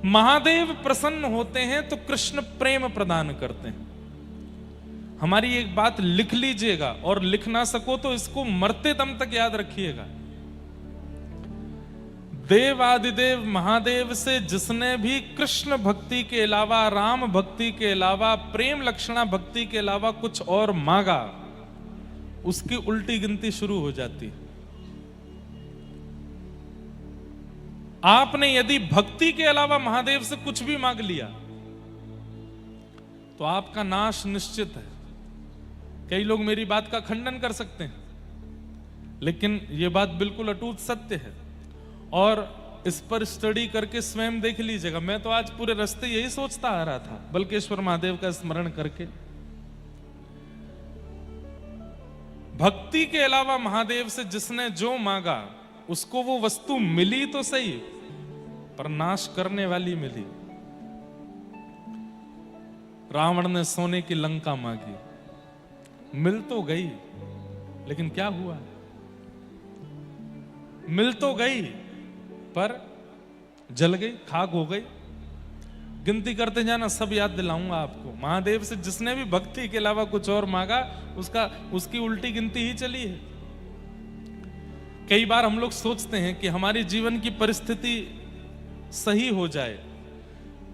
महादेव प्रसन्न होते हैं तो कृष्ण प्रेम प्रदान करते हैं। हमारी एक बात लिख लीजिएगा, और लिख ना सको तो इसको मरते दम तक याद रखिएगा। देव आदिदेव महादेव से जिसने भी कृष्ण भक्ति के अलावा, राम भक्ति के अलावा, प्रेम लक्षणा भक्ति के अलावा कुछ और मांगा, उसकी उल्टी गिनती शुरू हो जाती है। आपने यदि भक्ति के अलावा महादेव से कुछ भी मांग लिया तो आपका नाश निश्चित है। कई लोग मेरी बात का खंडन कर सकते हैं, लेकिन यह बात बिल्कुल अटूट सत्य है, और इस पर स्टडी करके स्वयं देख लीजिएगा। मैं तो आज पूरे रास्ते यही सोचता आ रहा था, बल्केश्वर महादेव का स्मरण करके। भक्ति के अलावा महादेव से जिसने जो मांगा उसको वो वस्तु मिली तो सही, पर नाश करने वाली मिली। रावण ने सोने की लंका मांगी, मिल तो गई, लेकिन क्या हुआ? मिल तो गई पर जल गई, खाक हो गई। गिनती करते जाना, सब याद दिलाऊंगा आपको। महादेव से जिसने भी भक्ति के अलावा कुछ और मांगा, उसकी उल्टी गिनती ही चली है। कई बार हम लोग सोचते हैं कि हमारे जीवन की परिस्थिति सही हो जाए।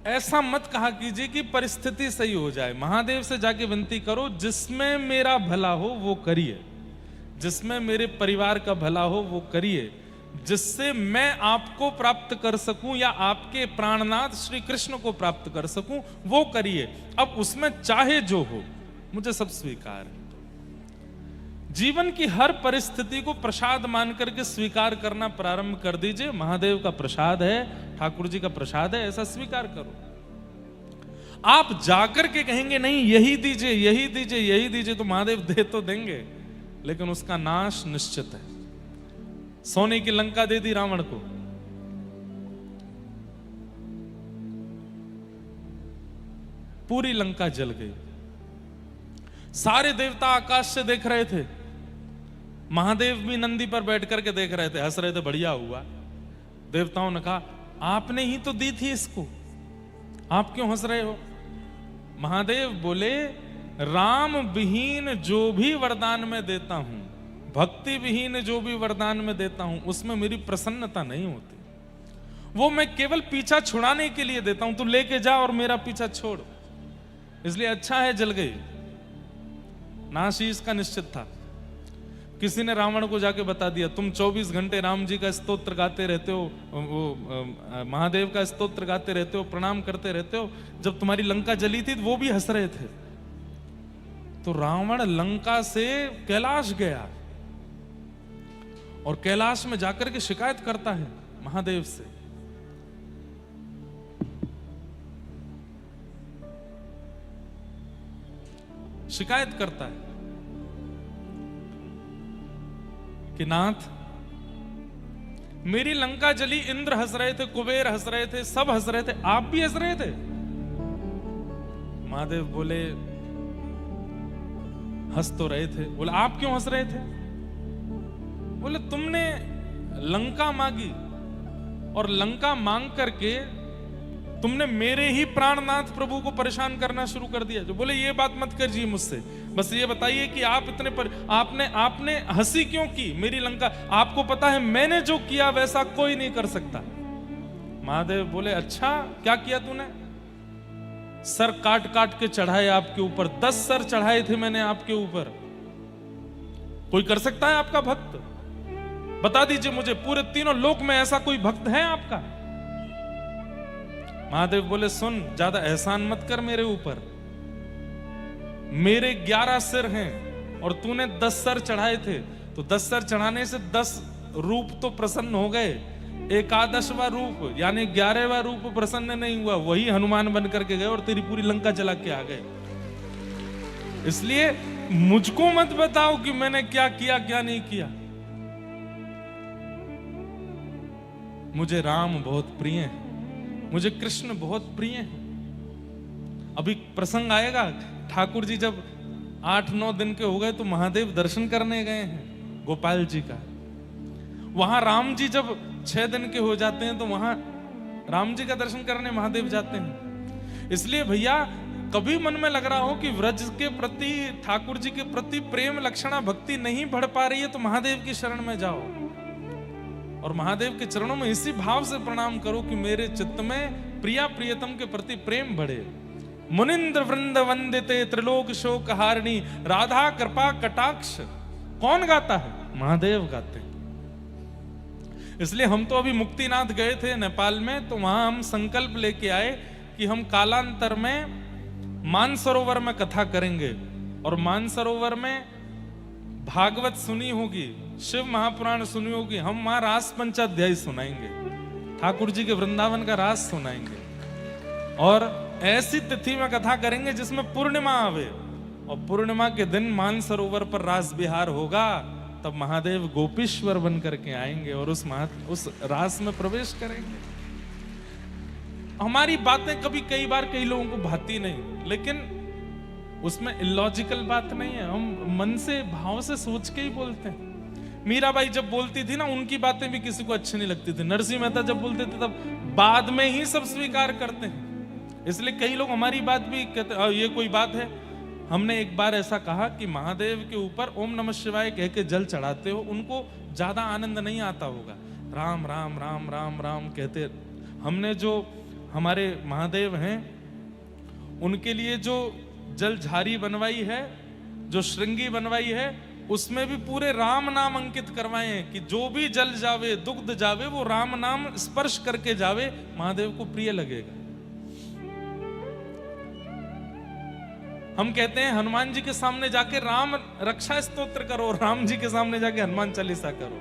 ऐसा मत कहा कीजिए कि परिस्थिति सही हो जाए। महादेव से जाके विनती करो, जिसमें मेरा भला हो वो करिए, जिसमें मेरे परिवार का भला हो वो करिए, जिससे मैं आपको प्राप्त कर सकूं या आपके प्राणनाथ श्री कृष्ण को प्राप्त कर सकूं वो करिए। अब उसमें चाहे जो हो, मुझे सब स्वीकार है। जीवन की हर परिस्थिति को प्रसाद मान करके स्वीकार करना प्रारंभ कर दीजिए। महादेव का प्रसाद है, ठाकुर जी का प्रसाद है, ऐसा स्वीकार करो। आप जाकर के कहेंगे नहीं यही दीजिए, यही दीजिए, यही दीजिए, तो महादेव दे तो देंगे, लेकिन उसका नाश निश्चित है। सोने की लंका दे दी रावण को, पूरी लंका जल गई। सारे देवता आकाश से देख रहे थे, महादेव भी नंदी पर बैठ करके देख रहे थे, हंस रहे थे, बढ़िया हुआ। देवताओं ने कहा आपने ही तो दी थी इसको, आप क्यों हंस रहे हो? महादेव बोले राम विहीन जो भी वरदान में देता हूं, भक्ति विहीन जो भी वरदान में देता हूं, उसमें मेरी प्रसन्नता नहीं होती। वो मैं केवल पीछा छुड़ाने के लिए देता हूं। तू लेके जा और मेरा पीछा छोड़। इसलिए अच्छा है जल गई, नाश ही इसका निश्चित था। किसी ने रावण को जाके बता दिया, तुम 24 घंटे राम जी का स्तोत्र गाते रहते हो, वो महादेव का स्तोत्र गाते रहते हो, प्रणाम करते रहते हो, जब तुम्हारी लंका जली थी वो भी हंस रहे थे। तो रावण लंका से कैलाश गया और कैलाश में जाकर के शिकायत करता है महादेव से। शिकायत करता है कि नाथ मेरी लंका जली, इंद्र हंस रहे थे, कुबेर हंस रहे थे, सब हंस रहे थे, आप भी हंस रहे थे। महादेव बोले हंस तो रहे थे। बोले आप क्यों हंस रहे थे? बोले तुमने लंका मांगी और लंका मांग करके तुमने मेरे ही प्राणनाथ प्रभु को परेशान करना शुरू कर दिया। जो बोले ये बात मत करिए मुझसे, बस ये बताइए कि आप इतने आपने हंसी क्यों की मेरी लंका? आपको पता है मैंने जो किया वैसा कोई नहीं कर सकता। महादेव बोले अच्छा क्या किया तूने? सर काट काट के चढ़ाए आपके ऊपर, 10 सर चढ़ाए थे मैंने आपके ऊपर। कोई कर सकता है आपका भक्त? बता दीजिए मुझे, पूरे तीनों लोक में ऐसा कोई भक्त है आपका? महादेव बोले सुन, ज्यादा एहसान मत कर मेरे ऊपर। मेरे 11 सिर हैं और तूने 10 सर चढ़ाए थे, तो 10 सर चढ़ाने से 10 रूप तो प्रसन्न हो गए। 11वां रूप यानी 11वां रूप प्रसन्न नहीं हुआ, वही हनुमान बन करके गए और तेरी पूरी लंका जला के आ गए। इसलिए मुझको मत बताओ कि मैंने क्या किया क्या नहीं किया। मुझे राम बहुत प्रिय है, मुझे कृष्ण बहुत प्रिय है। अभी प्रसंग आएगा, ठाकुर जी जब 8-9 दिन के हो गए तो महादेव दर्शन करने गए हैं गोपाल जी का। वहां राम जी जब 6 दिन के हो जाते हैं तो वहां राम जी का दर्शन करने महादेव जाते हैं। इसलिए भैया कभी मन में लग रहा हो कि व्रज के प्रति, ठाकुर जी के प्रति प्रेम लक्षणा भक्ति नहीं बढ़ पा रही है, तो महादेव की शरण में जाओ और महादेव के चरणों में इसी भाव से प्रणाम करो कि मेरे चित्त में प्रिया प्रियतम के प्रति प्रेम बढ़े। मुनिंद्र वृंद वंदिते त्रिलोक शोक हारिणी राधा कृपा कटाक्ष कौन गाता है? महादेव गाते हैं। इसलिए हम तो अभी मुक्तिनाथ गए थे नेपाल में, तो वहां हम संकल्प लेके आए कि हम कालांतर में मानसरोवर में कथा करेंगे और मानसरोवर में भागवत सुनी होगी, शिव महापुराण सुनी होगी, हम वहां रास पंचाध्यायी सुनाएंगे, ठाकुर जी के वृंदावन का रास सुनाएंगे और ऐसी तिथि में कथा करेंगे जिसमें पूर्णिमा आवे और पूर्णिमा के दिन मानसरोवर पर रास विहार होगा। तब महादेव गोपीश्वर बन करके आएंगे और उस रास में प्रवेश करेंगे। हमारी बातें कभी कई बार कई लोगों को भाती नहीं, लेकिन उसमें इलॉजिकल बात नहीं है, हम मन से भाव से सोच के ही बोलते हैं। मीराबाई जब बोलती थी ना, उनकी बातें भी किसी को अच्छी नहीं लगती थी। नरसिंह मेहता जब बोलते थे तब बाद में ही सब स्वीकार करते हैं। इसलिए कई लोग हमारी बात भी कहते ये कोई बात है। हमने एक बार ऐसा कहा कि महादेव के ऊपर ओम नमः शिवाय कह के जल चढ़ाते हो, उनको ज्यादा आनंद नहीं आता होगा, राम राम राम राम राम कहते। हमने जो हमारे महादेव हैं उनके लिए जो जल झारी बनवाई है, जो श्रृंगी बनवाई है, उसमें भी पूरे राम नाम अंकित करवाए हैं कि जो भी जल जावे दुग्ध जावे वो राम नाम स्पर्श करके जावे, महादेव को प्रिय लगेगा। हम कहते हैं हनुमान जी के सामने जाके राम रक्षा स्तोत्र करो, राम जी के सामने जाके हनुमान चालीसा करो।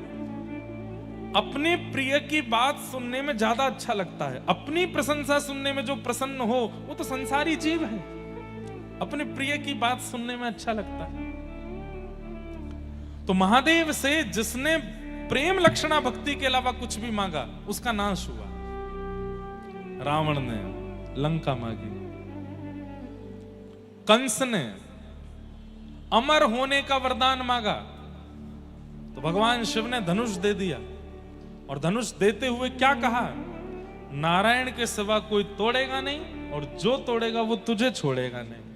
अपने प्रिय की बात सुनने में ज्यादा अच्छा लगता है। अपनी प्रशंसा सुनने में जो प्रसन्न हो वो तो संसारी जीव है, अपने प्रिय की बात सुनने में अच्छा लगता है। तो महादेव से जिसने प्रेम लक्षणा भक्ति के अलावा कुछ भी मांगा उसका नाश हुआ। रावण ने लंका मांगी, कंस ने अमर होने का वरदान मांगा तो भगवान शिव ने धनुष दे दिया, और धनुष देते हुए क्या कहा? नारायण के सिवा कोई तोड़ेगा नहीं और जो तोड़ेगा वो तुझे छोड़ेगा नहीं।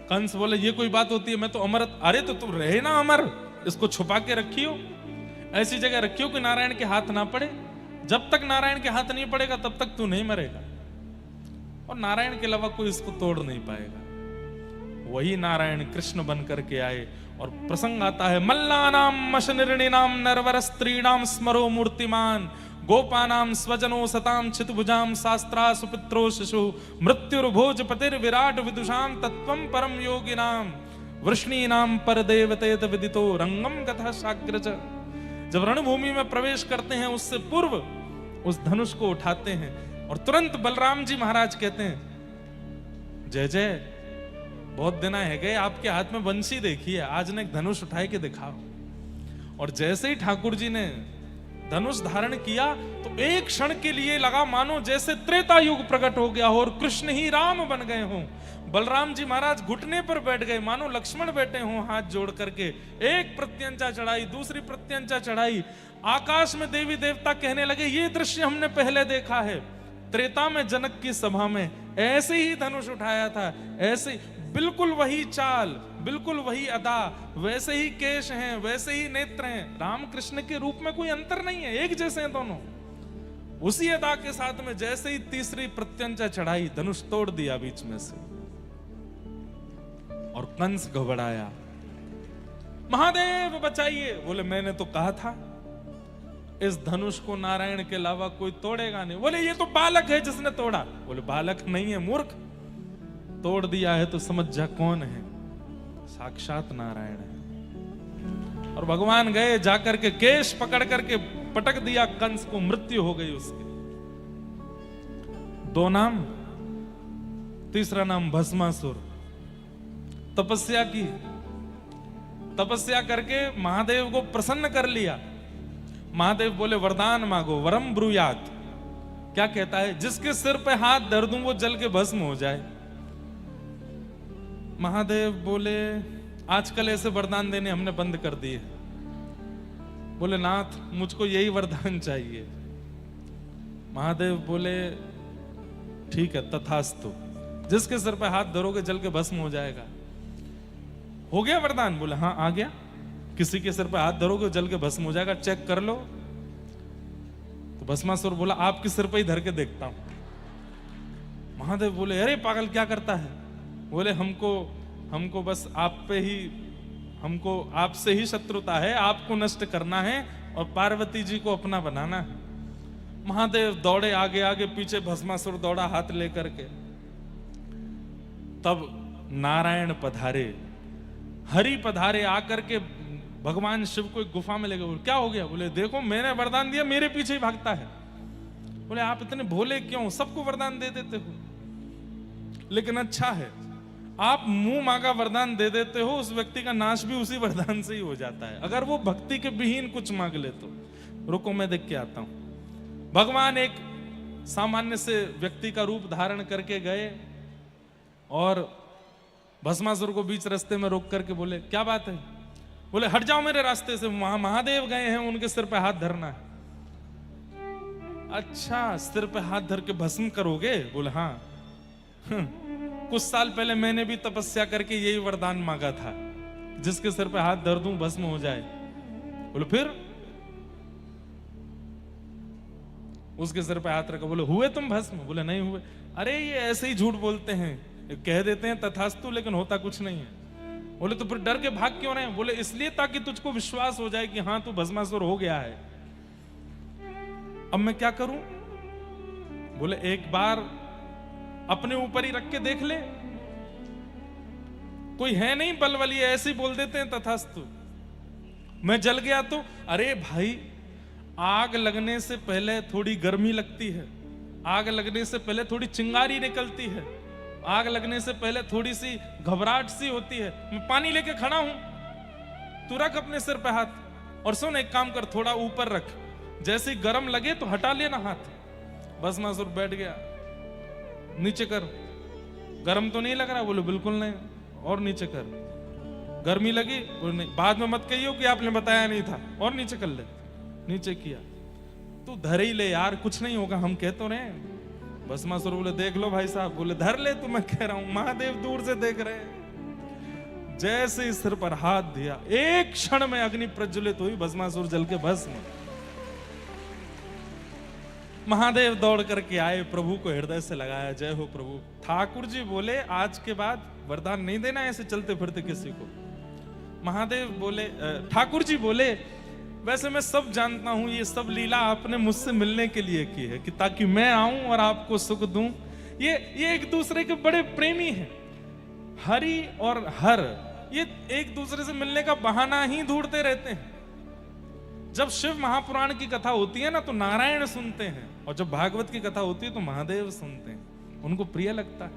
कंस बोले ये कोई बात होती है, मैं तो अमर। अरे तो तू रहे ना अमर, इसको छुपा के रखियो, ऐसी जगह रखियो कि नारायण के हाथ ना पड़े। जब तक नारायण के हाथ नहीं पड़ेगा तब तक तू नहीं मरेगा, और नारायण के अलावा कोई इसको तोड़ नहीं पाएगा। वही नारायण कृष्ण बन करके आए और प्रसंग आता है, मल्लानाम मशनिर्णिनाम नरवर स्त्रीणाम स्मरो मूर्तिमान गोपानाम स्वजनो सताम चितभुजाम शास्त्रा सुपित्रो शिशु मृत्युर्भोज पतिर विराट विदुषाम तत्वम परम योगिनाम वृष्णीनाम परदेवतेत विदितो रंगम कथा साग्रज। जब रणभूमि में प्रवेश करते हैं उससे पूर्व उस धनुष को उठाते हैं और तुरंत बलराम जी महाराज कहते हैं, जय जय, बहुत दिन है गए आपके हाथ में बंसी देखी है, आज ने एक धनुष उठाए के दिखाओ। और जैसे ही ठाकुर जी ने धनुष धारण किया तो एक क्षण के लिए लगा मानो जैसे त्रेता युग प्रकट हो गया हो और कृष्ण ही राम बन गए हों। बलराम जी महाराज घुटने पर बैठ गए मानो लक्ष्मण बैठे हों, हाथ जोड़ करके। एक प्रत्यंचा चढ़ाई, दूसरी प्रत्यंचा चढ़ाई, आकाश में देवी देवता कहने लगे ये दृश्य हमने पहले देखा है। त्रेता में जनक की सभा में ऐसे ही धनुष उठाया था, ऐसे बिल्कुल वही चाल, बिल्कुल वही अदा, वैसे ही केश हैं, वैसे ही नेत्र हैं। राम कृष्ण के रूप में कोई अंतर नहीं है, एक जैसे हैं दोनों। उसी अदा के साथ में जैसे ही तीसरी प्रत्यंचा चढ़ाई, धनुष तोड़ दिया बीच में से और कंस घबराया, महादेव बचाइए। बोले मैंने तो कहा था इस धनुष को नारायण के अलावा कोई तोड़ेगा नहीं। बोले ये तो बालक है जिसने तोड़ा। बोले बालक नहीं है मूर्ख, तोड़ दिया है तो समझ जा कौन है, साक्षात नारायण है। और भगवान गए, जाकर के केश पकड़ करके पटक दिया कंस को, मृत्यु हो गई उसकी। दो नाम, तीसरा नाम भस्मासुर। तपस्या की, तपस्या करके महादेव को प्रसन्न कर लिया। महादेव बोले वरदान मांगो, वरम ब्रूयात। क्या कहता है? जिसके सिर पे हाथ धर दूं वो जल के भस्म हो जाए। महादेव बोले आजकल ऐसे वरदान देने हमने बंद कर दिए। बोले नाथ मुझको यही वरदान चाहिए। महादेव बोले ठीक है तथास्तु, जिसके सिर पे हाथ धरोगे जल के भस्म हो जाएगा। हो गया वरदान? बोले हाँ आ गया। किसी के सिर पे हाथ धरोगे जल के भस्म हो जाएगा, चेक कर लो। तो भस्मासुर बोला आपके सिर पे ही धर के देखता हूं। महादेव बोले अरे पागल क्या करता है? बोले हमको बस आप पे ही, हमको आपसे ही शत्रुता है, आपको नष्ट करना है और पार्वती जी को अपना बनाना है। महादेव दौड़े आगे आगे, पीछे भस्मासुर दौड़ा हाथ लेकर के। तब नारायण पधारे, हरि पधारे, आकर के भगवान शिव को एक गुफा में ले गए। बोले क्या हो गया? बोले देखो मैंने वरदान दिया, मेरे पीछे ही भागता है। बोले आप इतने भोले क्यों, सबको वरदान दे देते हो? लेकिन अच्छा है आप मुंह मांगा वरदान दे देते हो, उस व्यक्ति का नाश भी उसी वरदान से ही हो जाता है। अगर वो भक्ति के विहीन कुछ मांग ले तो। रुको मैं देख के आता हूं। भगवान एक सामान्य से व्यक्ति का रूप धारण करके गए और भस्मासुर को बीच रास्ते में रोक करके बोले क्या बात है? बोले हट जाओ मेरे रास्ते से, महादेव गए हैं, उनके सिर पे हाथ धरना है। अच्छा सिर पे हाथ धर के भस्म करोगे? बोले हाँ। कुछ साल पहले मैंने भी तपस्या करके यही वरदान मांगा था, जिसके सिर पे हाथ धर दूं भस्म हो जाए। बोले फिर? उसके सिर पे हाथ रखा। बोले हुए तुम भस्म? बोले नहीं हुए। अरे ये ऐसे ही झूठ बोलते हैं, कह देते हैं तथास्तु लेकिन होता कुछ नहीं है। बोले तो फिर डर के भाग क्यों रहे? बोले इसलिए ताकि तुझको विश्वास हो जाए कि हाँ तू भस्मासुर हो गया है। अब मैं क्या करूं? बोले एक बार अपने ऊपर ही रख के देख ले, कोई है नहीं बलवली, ऐसे ही बोल देते हैं तथास्तु। मैं जल गया तो? अरे भाई आग लगने से पहले थोड़ी गर्मी लगती है, आग लगने से पहले थोड़ी चिंगारी निकलती है, आग लगने से पहले थोड़ी सी घबराहट सी होती है। मैं पानी लेके खड़ा हूं, तू रख अपने सिर पे हाथ और सुन एक काम कर, थोड़ा ऊपर रख, जैसे ही गर्म लगे तो हटा लेना हाथ। भस्मासुर बैठ गया। नीचे कर, गर्म तो नहीं लग रहा? बोले बिल्कुल नहीं। और नीचे कर। गर्मी लगी? बोले नहीं। बाद में मत कहियो कि आपने बताया नहीं था। और नीचे कर ले। नीचे किया। तू धर ही ले यार, कुछ नहीं होगा, हम कह तो रहे। भस्मासुर बोले देख लो भाई साहब। बोले धर ले तो मैं कह रहा हूं। महादेव दूर से देख रहे हैं। जैसे ही सिर पर हाथ दिया, एक क्षण में अग्नि प्रज्वलित हुई, भस्मासुर जल के भस्म। महादेव दौड़ करके आए, प्रभु को हृदय से लगाया, जय हो प्रभु। ठाकुर जी बोले आज के बाद वरदान नहीं देना ऐसे चलते फिरते किसी को। महादेव बोले, ठाकुर जी बोले वैसे मैं सब जानता हूं, ये सब लीला आपने मुझसे मिलने के लिए की है कि ताकि मैं आऊं और आपको सुख दूं। ये एक दूसरे के बड़े प्रेमी हैं, हरि और हर, ये एक दूसरे से मिलने का बहाना ही ढूंढते रहते हैं। जब शिव महापुराण की कथा होती है ना तो नारायण सुनते हैं, और जब भागवत की कथा होती है तो महादेव सुनते हैं। उनको प्रिय लगता है,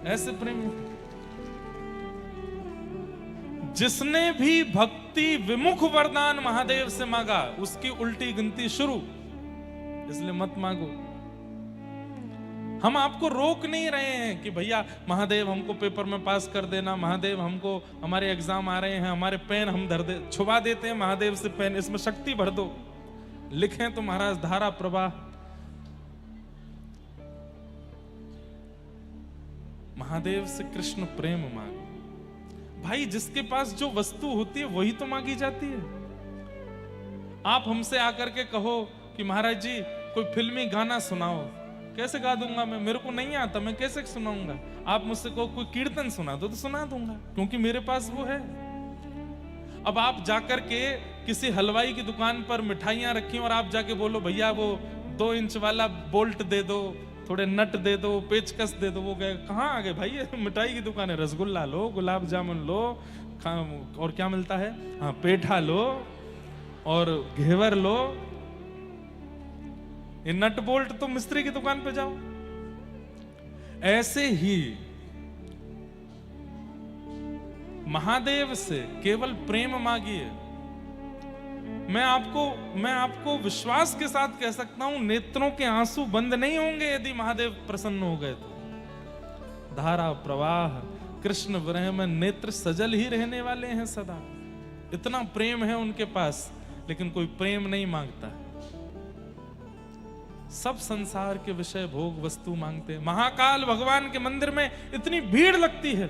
ऐसे प्रेमी। जिसने भी भक्ति विमुख वरदान महादेव से मांगा उसकी उल्टी गिनती शुरू। इसलिए मत मांगो। हम आपको रोक नहीं रहे हैं कि भैया महादेव हमको पेपर में पास कर देना, महादेव हमको, हमारे एग्जाम आ रहे हैं, हमारे पेन हम छुपा देते हैं महादेव से, पेन इसमें शक्ति भर दो, लिखें तो महाराज धारा प्रवाह। महादेव से कृष्ण प्रेम मांगो भाई। जिसके पास जो वस्तु होती है वही तो मांगी जाती है। आप हमसे आकर के कहो कि महाराज जी कोई फिल्मी गाना सुनाओ, कैसे गा दूंगा मैं, मेरे को नहीं आता, मैं कैसे सुनाऊंगा। आप मुझसे कहो कोई कीर्तन सुना दो तो सुना दूंगा, क्योंकि मेरे पास वो है। अब आप जाकर के किसी हलवाई की दुकान पर मिठाइयां रखी और आप जाके बोलो भैया वो 2 इंच वाला बोल्ट दे दो, थोड़े नट दे दो, पेचकस दे दो, वो गए कहाँ आ गए भाई, मिठाई की दुकान है, रसगुल्ला लो, गुलाब जामुन लो, और क्या मिलता है, हाँ पेठा लो और घेवर लो। ये नट बोल्ट तो मिस्त्री की दुकान पे जाओ। ऐसे ही महादेव से केवल प्रेम मांगिए। मैं आपको विश्वास के साथ कह सकता हूं, नेत्रों के आंसू बंद नहीं होंगे यदि महादेव प्रसन्न हो गए तो। धारा प्रवाह कृष्ण विरह में नेत्र सजल ही रहने वाले हैं सदा। इतना प्रेम है उनके पास, लेकिन कोई प्रेम नहीं मांगता। सब संसार के विषय भोग वस्तु मांगते हैं। महाकाल भगवान के मंदिर में इतनी भीड़ लगती है,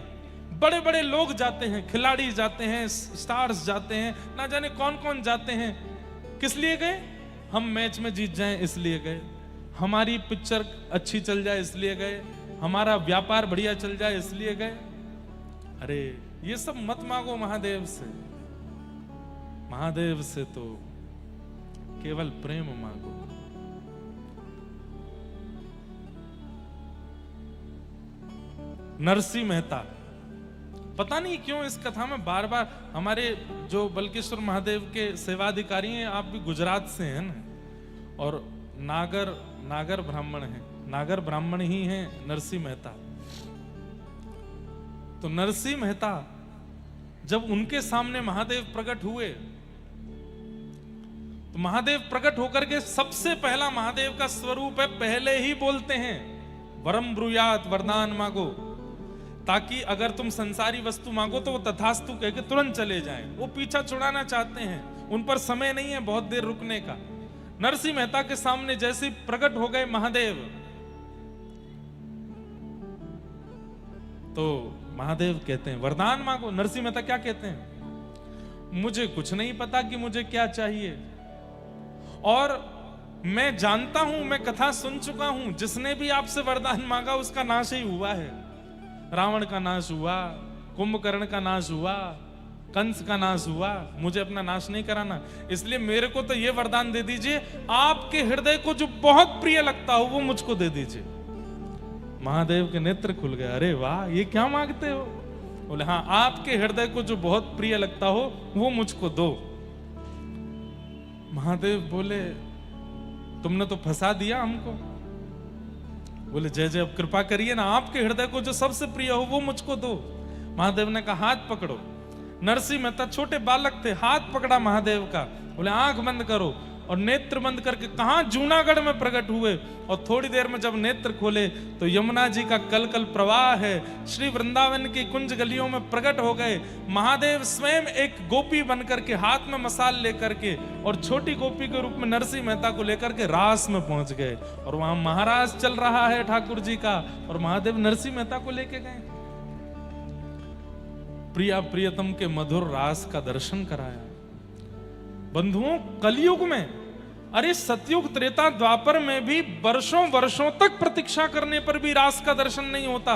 बड़े बड़े लोग जाते हैं, खिलाड़ी जाते हैं, स्टार्स जाते हैं, ना जाने कौन कौन जाते हैं। किस लिए गए? हम मैच में जीत जाएं इसलिए गए, हमारी पिक्चर अच्छी चल जाए इसलिए गए, हमारा व्यापार बढ़िया चल जाए इसलिए गए। अरे ये सब मत मांगो महादेव से। महादेव से तो केवल प्रेम मांगो। नरसिंह मेहता, पता नहीं क्यों इस कथा में बार बार हमारे जो बल्केश्वर महादेव के सेवाधिकारी हैं, आप भी गुजरात से हैं ना, और नागर ब्राह्मण हैं, नागर ब्राह्मण ही हैं नरसिंह मेहता। तो नरसिंह मेहता जब उनके सामने महादेव प्रकट हुए, तो महादेव प्रकट होकर के सबसे पहला महादेव का स्वरूप है, पहले ही बोलते हैं वरम ब्रूयात, वरदान मांगो, ताकि अगर तुम संसारी वस्तु मांगो तो वो तथास्तु कह के तुरंत चले जाएं। वो पीछा छुड़ाना चाहते हैं, उन पर समय नहीं है बहुत देर रुकने का। नरसिंह मेहता के सामने जैसे प्रकट हो गए महादेव, तो महादेव कहते हैं वरदान मांगो। नरसिंह मेहता क्या कहते हैं? मुझे कुछ नहीं पता कि मुझे क्या चाहिए, और मैं जानता हूं, मैं कथा सुन चुका हूं, जिसने भी आपसे वरदान मांगा उसका नाश ही हुआ है। रावण का नाश हुआ, कुंभकर्ण का नाश हुआ, कंस का नाश हुआ, मुझे अपना नाश नहीं कराना। इसलिए मेरे को तो ये वरदान दे दीजिए, आपके हृदय को जो बहुत प्रिय लगता हो वो मुझको दे दीजिए। महादेव के नेत्र खुल गए, अरे वाह, ये क्या मांगते हो? बोले हाँ, आपके हृदय को जो बहुत प्रिय लगता हो वो मुझको दो। महादेव बोले तुमने तो फंसा दिया हमको। बोले जय जय, अब कृपा करिए ना, आपके हृदय को जो सबसे प्रिय हो वो मुझको दो। महादेव ने कहा हाथ पकड़ो। नरसिंह मेहता छोटे बालक थे, हाथ पकड़ा महादेव का, बोले आंख बंद करो, और नेत्र बंद करके कहां जूनागढ़ में प्रकट हुए। और थोड़ी देर में जब नेत्र खोले तो यमुना जी का कल कल प्रवाह है, श्री वृंदावन की कुंज गलियों में प्रकट हो गए। महादेव स्वयं एक गोपी बनकर के, हाथ में मसाल लेकर के, और छोटी गोपी के रूप में नरसिंह मेहता को लेकर के रास में पहुंच गए। और वहां महाराज चल रहा है ठाकुर जी का, और महादेव नरसिंह मेहता को लेके गए, प्रिया प्रियतम के मधुर रास का दर्शन कराया। बंधुओं, कलयुग में, अरे सतयुग त्रेता द्वापर में भी वर्षों वर्षों तक प्रतीक्षा करने पर भी रास का दर्शन नहीं होता।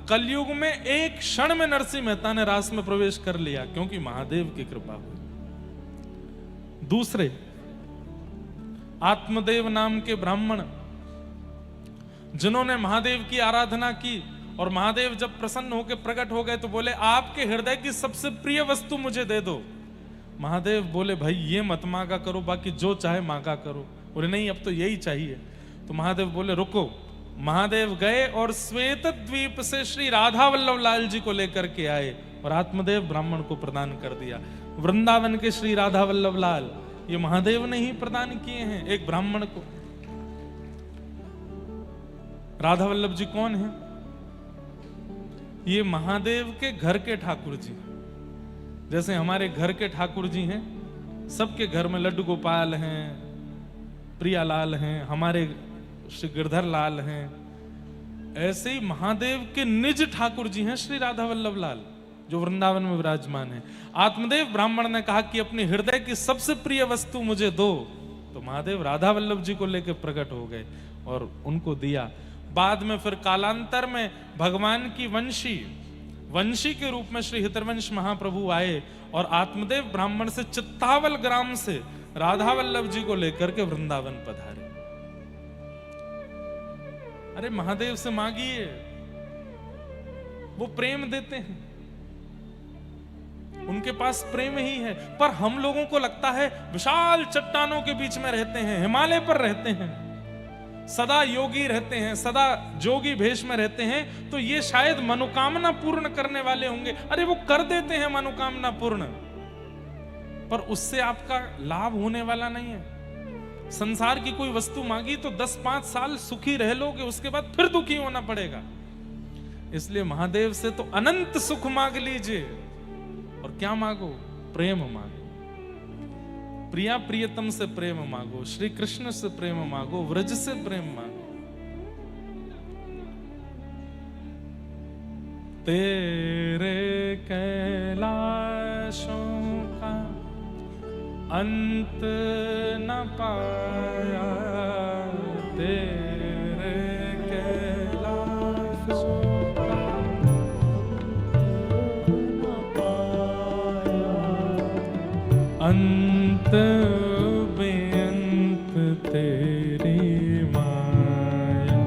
कलयुग में एक क्षण में नरसिंह मेहता ने रास में प्रवेश कर लिया, क्योंकि महादेव की कृपा हुई। दूसरे आत्मदेव नाम के ब्राह्मण, जिन्होंने महादेव की आराधना की, और महादेव जब प्रसन्न होकर प्रकट हो गए तो बोले आपके हृदय की सबसे प्रिय वस्तु मुझे दे दो। महादेव बोले भाई ये मत मांगा करो, बाकी जो चाहे मांगा करो। बोले नहीं, अब तो यही चाहिए। तो महादेव बोले रुको। महादेव गए और श्वेत द्वीप से श्री राधा वल्लभ लाल जी को लेकर के आए, और आत्मदेव ब्राह्मण को प्रदान कर दिया। वृंदावन के श्री राधा वल्लभ लाल ये महादेव ने ही प्रदान किए हैं एक ब्राह्मण को। राधा वल्लभ जी कौन है? ये महादेव के घर के ठाकुर जी। जैसे हमारे घर के ठाकुर जी हैं, सबके घर में लड्डू गोपाल हैं, प्रियालाल हैं, हमारे श्री गिरधर लाल हैं, ऐसे ही महादेव के निज ठाकुर जी हैं श्री राधा वल्लभ लाल, जो वृंदावन में विराजमान है। आत्मदेव ब्राह्मण ने कहा कि अपने हृदय की सबसे प्रिय वस्तु मुझे दो, तो महादेव राधा वल्लभ जी को लेकर प्रकट हो गए और उनको दिया। बाद में फिर कालांतर में भगवान की वंशी के रूप में श्री हितरवंश महाप्रभु आए, और आत्मदेव ब्राह्मण से चित्तावल ग्राम से राधा वल्लभ जी को लेकर के वृंदावन पधारे। अरे महादेव से मांगिए, वो प्रेम देते हैं, उनके पास प्रेम ही है। पर हम लोगों को लगता है विशाल चट्टानों के बीच में रहते हैं, हिमालय पर रहते हैं, सदा योगी रहते हैं, सदा जोगी भेष में रहते हैं, तो ये शायद मनोकामना पूर्ण करने वाले होंगे। अरे वो कर देते हैं मनोकामना पूर्ण, पर उससे आपका लाभ होने वाला नहीं है। संसार की कोई वस्तु मांगी तो 10-5 साल सुखी रह लोगे, उसके बाद फिर दुखी होना पड़ेगा। इसलिए महादेव से तो अनंत सुख मांग लीजिए, और क्या मांगो? प्रेम मांगो। प्रिया प्रियतम से प्रेम मांगो, श्री कृष्ण से प्रेम मांगो, व्रज से प्रेम मांगो। तेरे कैलाशों का अंत न पाया, तेरे कैलाशों का न पाया, अंत बेअंत तेरी माया।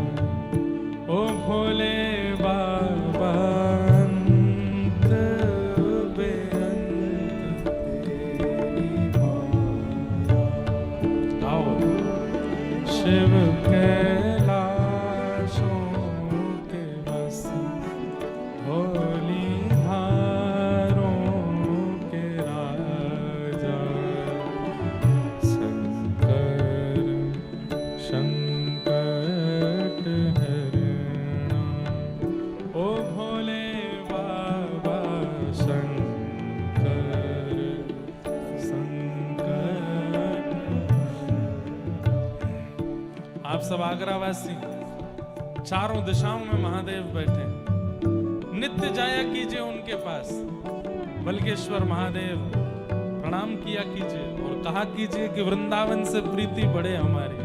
ओ भोले बाबा अंत बेअंत तेरी माया। आओ शिव कैलाशों के बस भोली धारों के राजा, शंकर संकट हरणा। ओ भोले बाबा शंकर संकट। आप सब आगरावासी चारों दिशाओं में महादेव बैठे, नित्य जाया कीजिए उनके पास। बल्केश्वर महादेव प्रणाम किया कीजिए और कहा कीजिए कि वृंदावन से प्रीति बढ़े हमारी,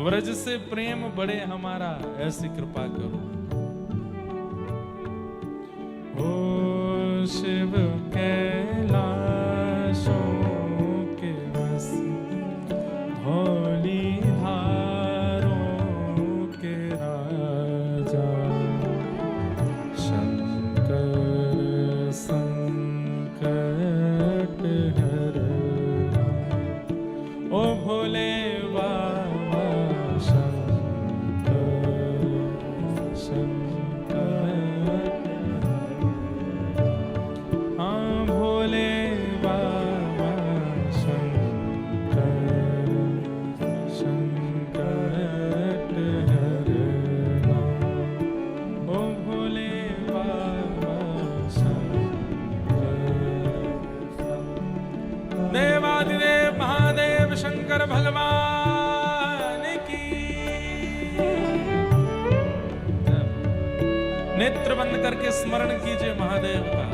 व्रज से प्रेम बढ़े हमारा, ऐसी कृपा करो। ओ शिव कैलाशों के बस भोली धारों के राजा, शंकर संकट हरणा। ओ भोले बाबा शंकर संकट। हाँ भोले बाबा शंकर संकट हरणा। ओ भोले बाबा शंकर। देवादिदेव महादेव शंकर भगवान की। नेत्र बंद करके स्मरण कीजिए महादेव का।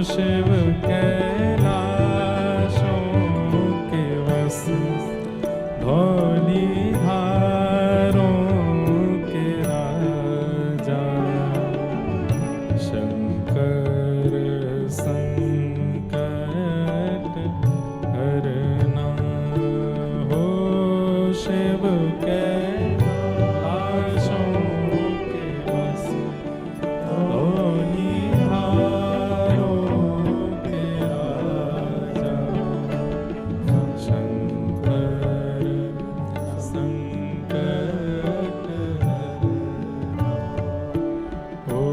शिव कैलाशों के वस धौलीधारों के राजा शंकर संकट हरना हो शिव कैलाशों के वस धौलीधारों के राजा शंकर संकट हरना हो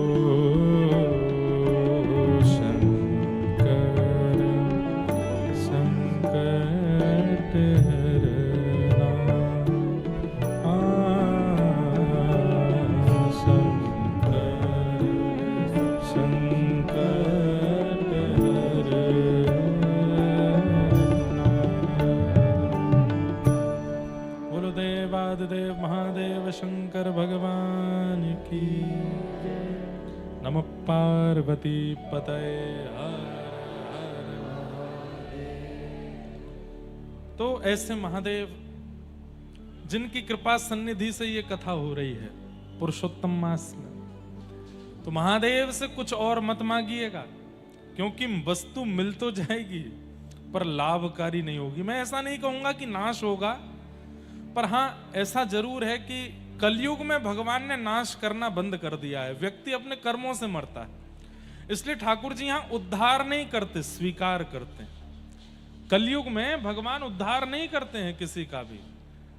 शंकर संकट हरना शंकर संकट हरना। बोलो देवादिदेव महादेव शंकर भगवान की नमः पार्वती पतये हर हर महादेव। तो ऐसे महादेव जिनकी कृपा सन्निधि से ये कथा हो रही है पुरुषोत्तम मास में, तो महादेव से कुछ और मत मांगिएगा, क्योंकि वस्तु मिल तो जाएगी पर लाभकारी नहीं होगी। मैं ऐसा नहीं कहूंगा कि नाश होगा, पर हाँ ऐसा जरूर है कि कलयुग में भगवान ने नाश करना बंद कर दिया है। व्यक्ति अपने कर्मों से मरता है, इसलिए ठाकुर जी यहां उद्धार नहीं करते, स्वीकार करते हैं। कलयुग में भगवान उद्धार नहीं करते हैं किसी का भी।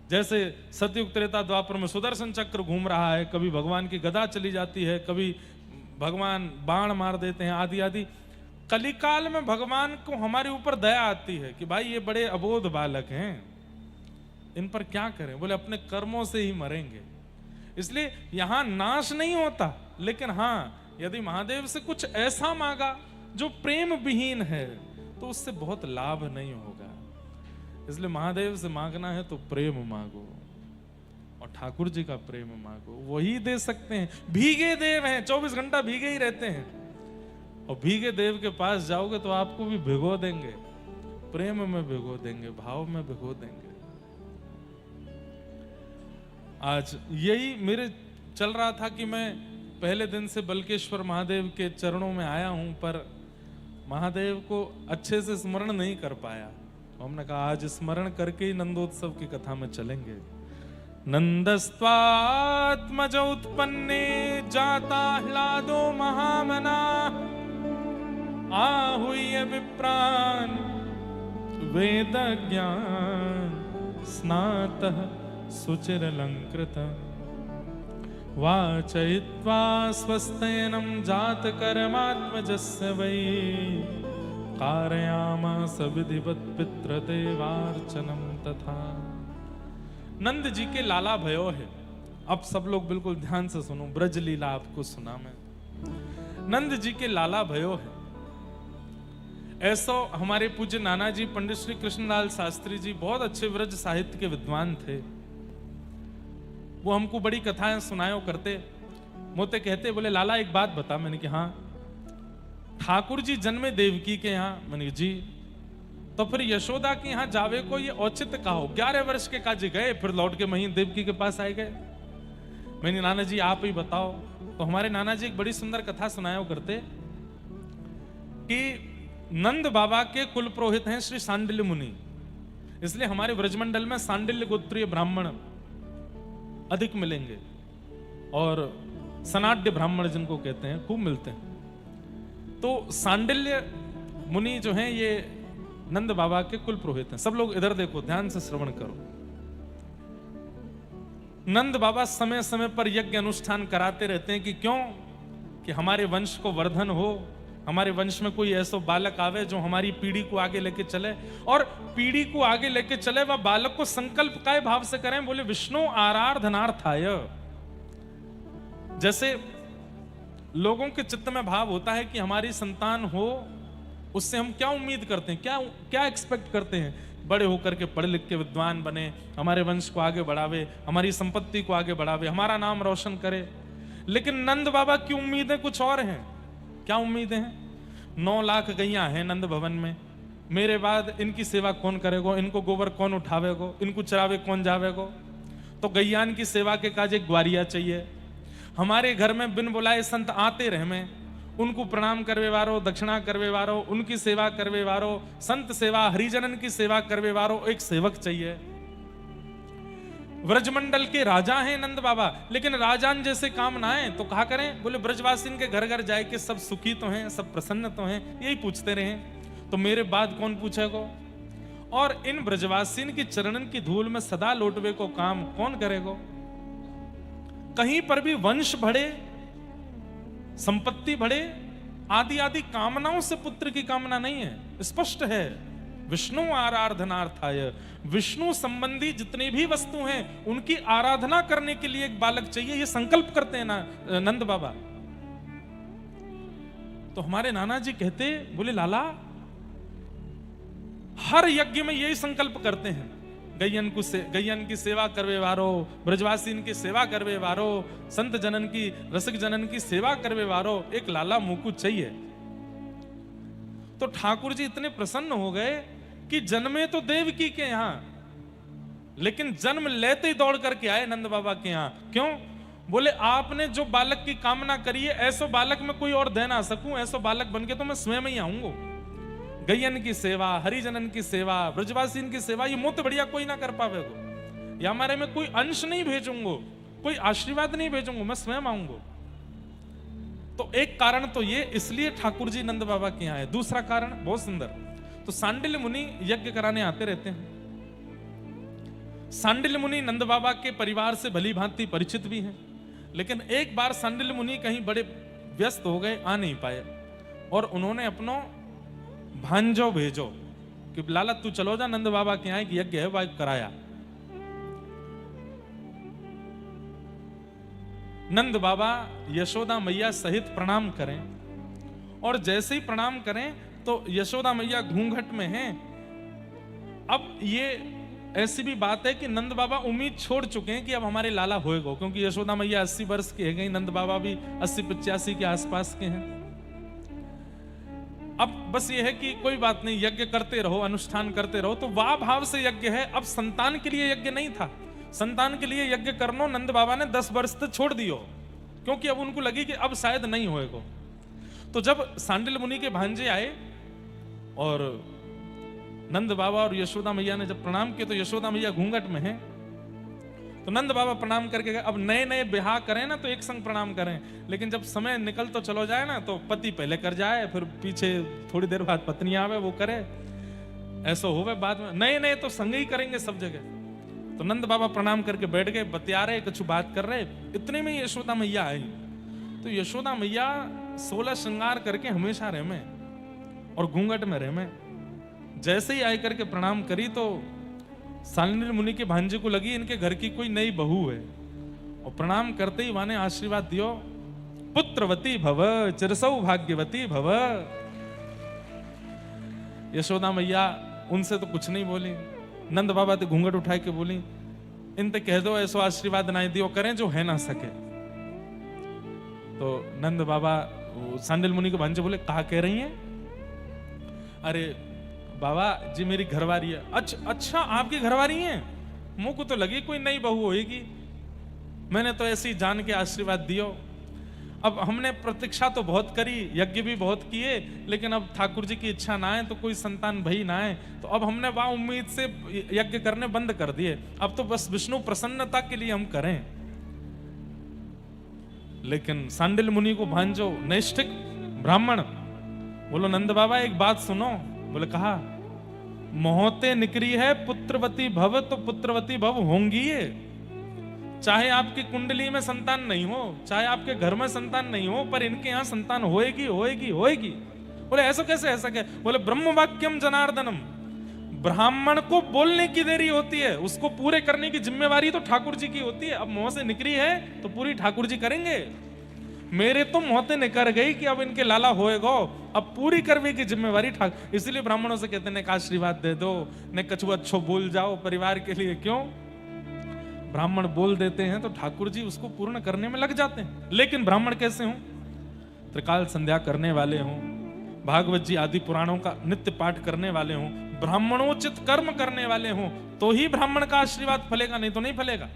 जैसे सतयुग त्रेता द्वापर में सुदर्शन चक्र घूम रहा है, कभी भगवान की गदा चली जाती है, कभी भगवान बाण मार देते हैं, आदि आदि। कलिकाल में भगवान को हमारे ऊपर दया आती है कि भाई ये बड़े अबोध बालक हैं, इन पर क्या करें, बोले अपने कर्मों से ही मरेंगे। इसलिए यहां नाश नहीं होता, लेकिन हाँ यदि महादेव से कुछ ऐसा मांगा जो प्रेम विहीन है तो उससे बहुत लाभ नहीं होगा। इसलिए महादेव से मांगना है तो प्रेम मांगो और ठाकुर जी का प्रेम मांगो, वही दे सकते हैं। भीगे देव हैं, 24 घंटा भीगे ही रहते हैं, और भीगे देव के पास जाओगे तो आपको भी भिगो देंगे, प्रेम में भिगो देंगे, भाव में भिगो देंगे। आज यही मेरे चल रहा था कि मैं पहले दिन से बल्केश्वर महादेव के चरणों में आया हूं, पर महादेव को अच्छे से स्मरण नहीं कर पाया। हमने कहा आज स्मरण करके ही नंदोत्सव की कथा में चलेंगे। नंदस्त्वात्मज उत्पन्ने जाता ह्लादो महामना आहूय विप्रान वेद ज्ञान स्नातः सुचिरलंकृत वाचयित्वा स्वस्तेनं जात कर्मात्मजस्य वै कारयामास विधिवत पितृदेवार्चनम तथा। नंद जी के लाला भयो है। अब सब लोग बिल्कुल ध्यान से सुनो, ब्रज लीला आपको सुना मैं। नंद जी के लाला भयो है। ऐसा हमारे पूज्य नाना जी पंडित श्री कृष्णलाल शास्त्री जी बहुत अच्छे ब्रज साहित्य के विद्वान थे। वो हमको बड़ी कथाएं सुनायो करते, मोते कहते, बोले लाला एक बात बता। मैंने कि हाँ। ठाकुर जी जन्मे देवकी के यहाँ। मैंने जी, तो फिर यशोदा के यहाँ जावे को ये औचित्य कहो। 11 वर्ष के काजी गए, फिर लौट के वहीं देवकी के पास आए गए। मैंने नाना जी आप ही बताओ। तो हमारे नाना जी एक बड़ी सुंदर कथा सुनाया करते कि नंद बाबा के कुल पुरोहित हैं श्री सांडिल्य मुनि, इसलिए हमारे ब्रजमंडल में सांडिल्य गोत्रीय ब्राह्मण अधिक मिलेंगे, और सनाड्य ब्राह्मण जिनको कहते हैं खूब मिलते हैं। तो सांडिल्य मुनि जो हैं ये नंद बाबा के कुल पुरोहित हैं। सब लोग इधर देखो, ध्यान से श्रवण करो। नंद बाबा समय समय पर यज्ञ अनुष्ठान कराते रहते हैं कि क्यों, कि हमारे वंश को वर्धन हो, हमारे वंश में कोई ऐसा बालक आवे जो हमारी पीढ़ी को आगे लेके चले। और पीढ़ी को आगे लेके चले वह बालक को संकल्प काय भाव से करें, बोले विष्णु आराधनार्थाय। जैसे लोगों के चित्त में भाव होता है कि हमारी संतान हो, उससे हम क्या उम्मीद करते हैं, क्या एक्सपेक्ट करते हैं, बड़े होकर के पढ़े लिख के विद्वान बने, हमारे वंश को आगे बढ़ावे, हमारी संपत्ति को आगे बढ़ावे, हमारा नाम रोशन करे। लेकिन नंद बाबा की उम्मीदें कुछ और हैं। क्या उम्मीदें हैं? 9 लाख गैया हैं नंद भवन में, मेरे बाद इनकी सेवा कौन करेगो, इनको गोबर कौन उठावेगो, इनको चरावे कौन जावेगो। तो गैयान की सेवा के काज एक ग्वारिया चाहिए। हमारे घर में बिन बुलाए संत आते रहे में, उनको प्रणाम करवे वारो, दक्षिणा करवे वारो, उनकी सेवा करवे वारो, संत सेवा हरिजनन की सेवा करवे वारो एक सेवक चाहिए। ब्रजमंडल के राजा हैं नंद बाबा, लेकिन राजान जैसे काम ना आए तो कहा करें, बोले ब्रजवासी के घर घर जाए कि सब सुखी तो हैं, सब प्रसन्न तो हैं, यही पूछते रहे। तो मेरे बाद कौन पूछेगो, और इन ब्रजवासीन की चरणन की धूल में सदा लौटवे को काम कौन करेगो। कहीं पर भी वंश बढ़े, संपत्ति बढ़े, आदि आदि कामनाओं से पुत्र की कामना नहीं है, स्पष्ट है। विष्णु आराधनार्थाय, विष्णु संबंधी जितनी भी वस्तु हैं उनकी आराधना करने के लिए एक बालक चाहिए, ये संकल्प करते हैं ना नंद बाबा। तो हमारे नाना जी कहते, बोले लाला हर यज्ञ में यही संकल्प करते हैं, गैयन की सेवा करवे वारो, ब्रजवासीन की सेवा करवे वारो, संत जनन की रसिक जनन की सेवा करवे वारो एक लाला मुकु चाहिए। तो ठाकुर जी इतने प्रसन्न हो गए कि जन्मे तो देवकी के यहां, लेकिन जन्म लेते ही दौड़ करके आए नंद बाबा के यहां। क्यों? बोले आपने जो बालक की कामना करी है, ऐसो बालक में कोई और दे ना सकूं, ऐसो बालक बनके तो मैं स्वयं ही आऊंगा। गैयन की सेवा, हरिजनन की सेवा, ब्रजवासीन की सेवा, ये मुझसे बढ़िया कोई ना कर पावेगो, या हमारे में कोई अंश नहीं भेजूंगो, कोई आशीर्वाद नहीं भेजूंगो, मैं स्वयं आऊंगो। तो एक कारण तो ये, इसलिए ठाकुर जी नंद बाबा के यहाँ है। दूसरा कारण बहुत सुंदर, तो सांडिल्य मुनि यज्ञ कराने आते रहते हैं। सांडिल्य मुनि नंद बाबा के परिवार से भली भांति परिचित भी हैं, लेकिन एक बार सांडिल्य मुनि कहीं बड़े व्यस्त हो गए, आ नहीं पाए, और उन्होंने अपनो भांजो भेजो कि लाला तू चलो जा नंद बाबा के यहाँ यज्ञ है, वह कराया। नंद बाबा यशोदा मैया सहित प्रणाम करें, और जैसे ही प्रणाम करें तो यशोदा मैया घूंघट में हैं। अब ये ऐसी भी बात है कि नंद बाबा उम्मीद छोड़ चुके हैं कि अब हमारे लाला होएगा, क्योंकि यशोदा मैया 80 वर्ष की है गई, नंद बाबा भी 80-85 के आसपास के हैं। अब बस ये है कि कोई बात नहीं, यज्ञ करते रहो, अनुष्ठान करते रहो। तो वाह भाव से यज्ञ है, अब संतान के लिए यज्ञ नहीं था। संतान के लिए यज्ञ करनो नंद बाबा ने 10 वर्ष तक छोड़ दियो, क्योंकि अब उनको लगी कि अब शायद नहीं होएगा। तो जब सांडिल्य मुनि के भांजे आए और नंद बाबा और यशोदा मैया ने जब प्रणाम किया, तो यशोदा मैया घूंघट में है, तो नंद बाबा प्रणाम करके गए। अब नए नए ब्याह करें ना तो एक संग प्रणाम करें, लेकिन जब समय निकल तो चलो जाए ना, तो पति पहले कर जाए, फिर पीछे थोड़ी देर बाद पत्नी आवे वो करे, ऐसा होवे बाद में। नए नए तो संग ही करेंगे सब जगह। तो नंद बाबा प्रणाम करके बैठ गए, बतिया रहे, कुछ बात कर रहे, इतने में यशोदा मैया आई। तो यशोदा मैया 16 श्रृंगार करके हमेशा रहे में और घूंघट में रहे में। जैसे ही आई करके प्रणाम करी तो सांडिल्य मुनि के भांजे को लगी इनके घर की कोई नई बहू है, और प्रणाम करते ही वाने आशीर्वाद दियो, पुत्रवती भव, चिरसौ भाग्यवती भव। यशोदा मैया उनसे तो कुछ नहीं बोली, नंद बाबा तो घूंघट उठा के बोली, इनते कह दो ऐसो आशीर्वाद नहीं दियो करें जो है ना सके। तो नंद बाबा सांडिल्य मुनि के भांजे बोले, कहा कह रही हैं? अरे बाबा जी मेरी घरवारी है। अच्छा आपकी घरवारी है? मुंह को तो लगी कोई नई बहू होएगी, मैंने तो ऐसे ही जान के आशीर्वाद दियो। अब हमने प्रतीक्षा तो बहुत करी, यज्ञ भी बहुत किए, लेकिन अब ठाकुर जी की इच्छा ना है तो कोई संतान भई ना है, तो अब हमने वहां उम्मीद से यज्ञ करने बंद कर दिए। अब तो बस विष्णु प्रसन्नता के लिए हम करें। लेकिन सांडिल्य मुनि को भांजो नैष्ठिक ब्राह्मण बोलो, नंद बाबा एक बात सुनो। बोले कहा, मोहते निकरी है पुत्रवती भव, तो पुत्रवती भव होंगी ये, चाहे आपकी कुंडली में संतान नहीं हो, चाहे आपके घर में संतान नहीं हो, पर इनके यहां संतान होएगी होएगी होएगी। बोले ऐसा कैसे, ऐसा क्या? बोले ब्रह्म वाक्यम जनार्दनम, ब्राह्मण को बोलने की देरी होती है, उसको पूरे करने की जिम्मेवारी तो ठाकुर जी की होती है। अब मुंह से निकली है तो पूरी ठाकुर जी करेंगे। मेरे तो मोहते निकर गई कि अब इनके लाला होएगो, अब पूरी करने की जिम्मेवारी ठाकुर। इसलिए ब्राह्मणों से कहते हैं आशीर्वाद दे दो, ने कछु अच्छो बोल जाओ परिवार के लिए। क्यों? ब्राह्मण बोल देते हैं तो ठाकुर जी उसको पूर्ण करने में लग जाते हैं। लेकिन ब्राह्मण कैसे हों? त्रिकाल संध्या करने वाले हों, भागवत जी आदि पुराणों का नित्य पाठ करने वाले हों, ब्राह्मणोचित कर्म करने वाले हों, तो ही ब्राह्मण का आशीर्वाद फलेगा, नहीं तो नहीं फलेगा।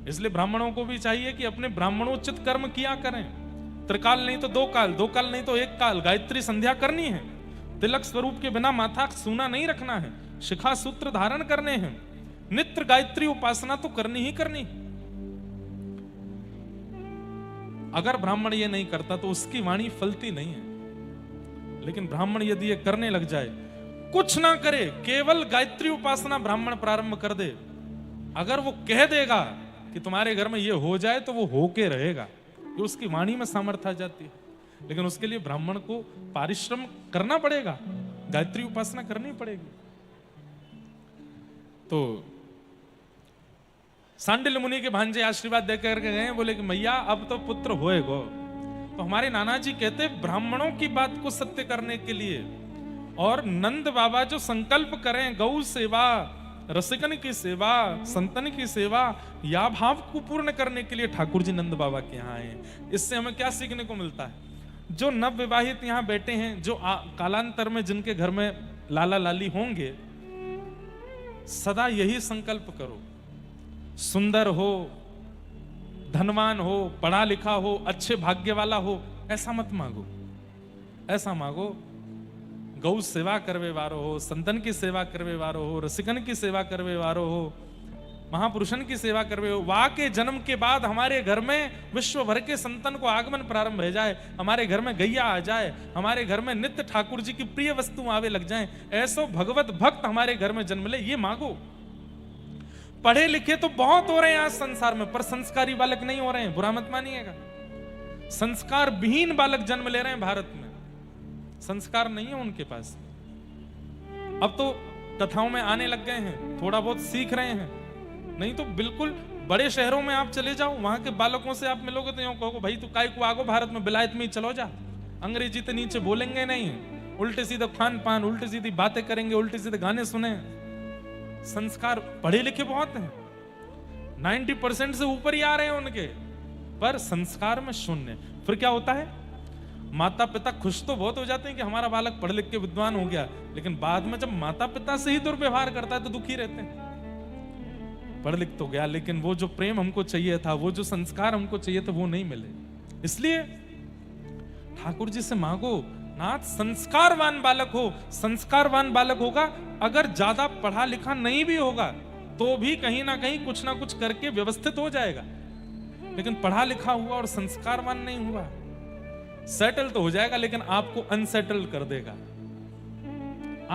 इसलिए ब्राह्मणों को भी चाहिए कि अपने ब्राह्मणोचित कर्म किया करें। त्रिकाल नहीं तो दो काल, दो काल नहीं तो एक काल गायत्री संध्या करनी है। तिलक स्वरूप के बिना माथा सूना नहीं रखना है, शिखा सूत्र धारण करने हैं, नित्य गायत्री उपासना तो करनी ही करनी। अगर ब्राह्मण ये नहीं करता तो उसकी वाणी फलती नहीं है। लेकिन ब्राह्मण यदि ये करने लग जाए, कुछ ना करे, केवल गायत्री उपासना ब्राह्मण प्रारंभ कर दे, अगर वो कह देगा कि तुम्हारे घर में ये हो जाए तो वो होके रहेगा, ये उसकी वाणी में सामर्थ्य आ जाती है। लेकिन उसके लिए ब्राह्मण को परिश्रम करना पड़ेगा, गायत्री उपासना करनी पड़ेगी। तो सांडिल्य मुनि के भांजे आशीर्वाद देकर के गए, बोले कि मैया अब तो पुत्र होएगो। तो हमारे नाना जी कहते ब्राह्मणों की बात को सत्य करने के लिए और नंद बाबा जो संकल्प करें गौ सेवा, रसिकन की सेवा, संतन की सेवा, या भाव को पूर्ण करने के लिए ठाकुर जी नंद बाबा के यहाँ आए। इससे हमें क्या सीखने को मिलता है? जो नव विवाहित यहाँ बैठे हैं, जो कालांतर में जिनके घर में लाला लाली होंगे, सदा यही संकल्प करो, सुंदर हो, धनवान हो, पढ़ा लिखा हो, अच्छे भाग्य वाला हो, ऐसा मत मांगो। ऐसा मांगो गौ सेवा करवे वारो हो, संतन की सेवा करवे वारो हो, रसिकन की सेवा करवे वारो हो, महापुरुषन की सेवा करवे हो। वाह के जन्म के बाद हमारे घर में विश्व भर के संतन को आगमन प्रारंभ हो जाए, हमारे घर में गैया आ जाए, हमारे घर में नित्य ठाकुर जी की प्रिय वस्तु आवे लग जाए, ऐसो भगवत भक्त हमारे घर में जन्म ले, ये मांगो। पढ़े लिखे तो बहुत हो रहे हैं आज संसार में, पर संस्कारी बालक नहीं हो रहे हैं, बुरा मत मानिएगा। संस्कार विहीन बालक जन्म ले रहे हैं भारत में, संस्कार नहीं है उनके पास। अब तो कथाओं में आने लग गए हैं, थोड़ा बहुत सीख रहे हैं, नहीं तो बिल्कुल बड़े शहरों में आप चले जाओ, वहां के बालकों से आप मिलोगे तो यूं कहोगे भाई तू काय को आगो भारत में, बिलायत में ही चलो जा, अंग्रेजी तो नीचे बोलेंगे नहीं, उल्टे सीधे खान पान, उल्टी सीधी बातें करेंगे, उल्टे सीधे गाने सुने। संस्कार पढ़े लिखे बहुत हैं, 90% से ऊपर ही आ रहे हैं उनके, पर संस्कार में शून्य। फिर क्या होता है? माता पिता खुश तो बहुत हो जाते हैं कि हमारा बालक पढ़ लिख के विद्वान हो गया, लेकिन बाद में जब माता पिता से ही दुर्व्यवहार करता है तो दुखी रहते हैं। पढ़ लिख तो गया, लेकिन वो जो प्रेम हमको चाहिए था, वो जो संस्कार हमको चाहिए था, वो नहीं मिले। इसलिए ठाकुर जी से मांगो, नाथ संस्कारवान बालक हो। संस्कारवान बालक होगा, अगर ज्यादा पढ़ा लिखा नहीं भी होगा तो भी कहीं ना कहीं कुछ ना कुछ करके व्यवस्थित हो जाएगा। लेकिन पढ़ा लिखा हुआ और संस्कारवान नहीं हुआ, सेटल तो हो जाएगा लेकिन आपको अनसेटल कर देगा,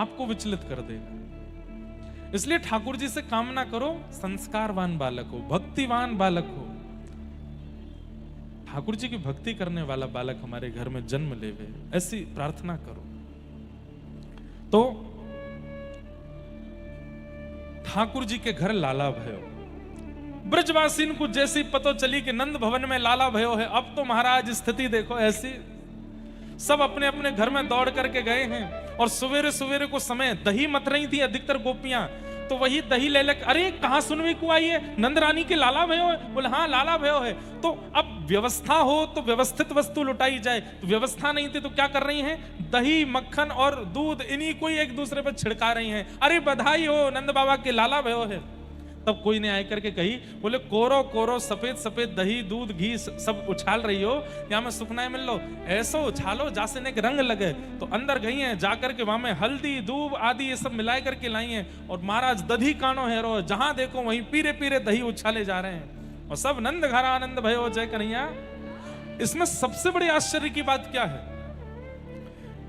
आपको विचलित कर देगा। इसलिए ठाकुर जी से कामना करो संस्कारवान बालक हो, भक्तिवान बालक हो, ठाकुर जी की भक्ति करने वाला बालक हमारे घर में जन्म लेवे, ऐसी प्रार्थना करो। तो ठाकुर जी के घर लाला भयो, ब्रजवासीन को जैसी पतो चली कि नंद भवन में लाला भयो है, अब तो महाराज स्थिति देखो ऐसी, सब अपने अपने घर में दौड़ करके गए हैं। और सवेरे सवेरे को समय दही मत रही थी अधिकतर गोपियां, तो वही दही ले लेकर, अरे कहां सुनवी को आई है, नंद रानी के लाला भयो है? बोले हाँ लाला भयो है। तो अब व्यवस्था हो तो व्यवस्थित वस्तु लुटाई जाए, तो व्यवस्था नहीं थी तो क्या कर रही हैं? दही मक्खन और दूध इन्हीं को ही एक दूसरे पर छिड़का रही हैं। अरे बधाई हो, नंद बाबा के लाला भयो है। तब कोई ने आकर के कही, बोले कोरो कोरो सफेद सफेद दही दूध घी सब उछाल रही हो, यहाँ में सुखनाए मिल लो, ऐसो उछालो जैसे ने रंग लगे। तो अंदर गई हैं, जाकर के वहां में हल्दी दूब आदि ये सब मिलाए करके लाई हैं, और महाराज दधी कानो हेरो, जहां देखो वहीं पीरे पीरे दही उछाले जा रहे हैं, और सब नंद घर आनंद भयो जय कन्हैया। इसमें सबसे बड़ी आश्चर्य की बात क्या है?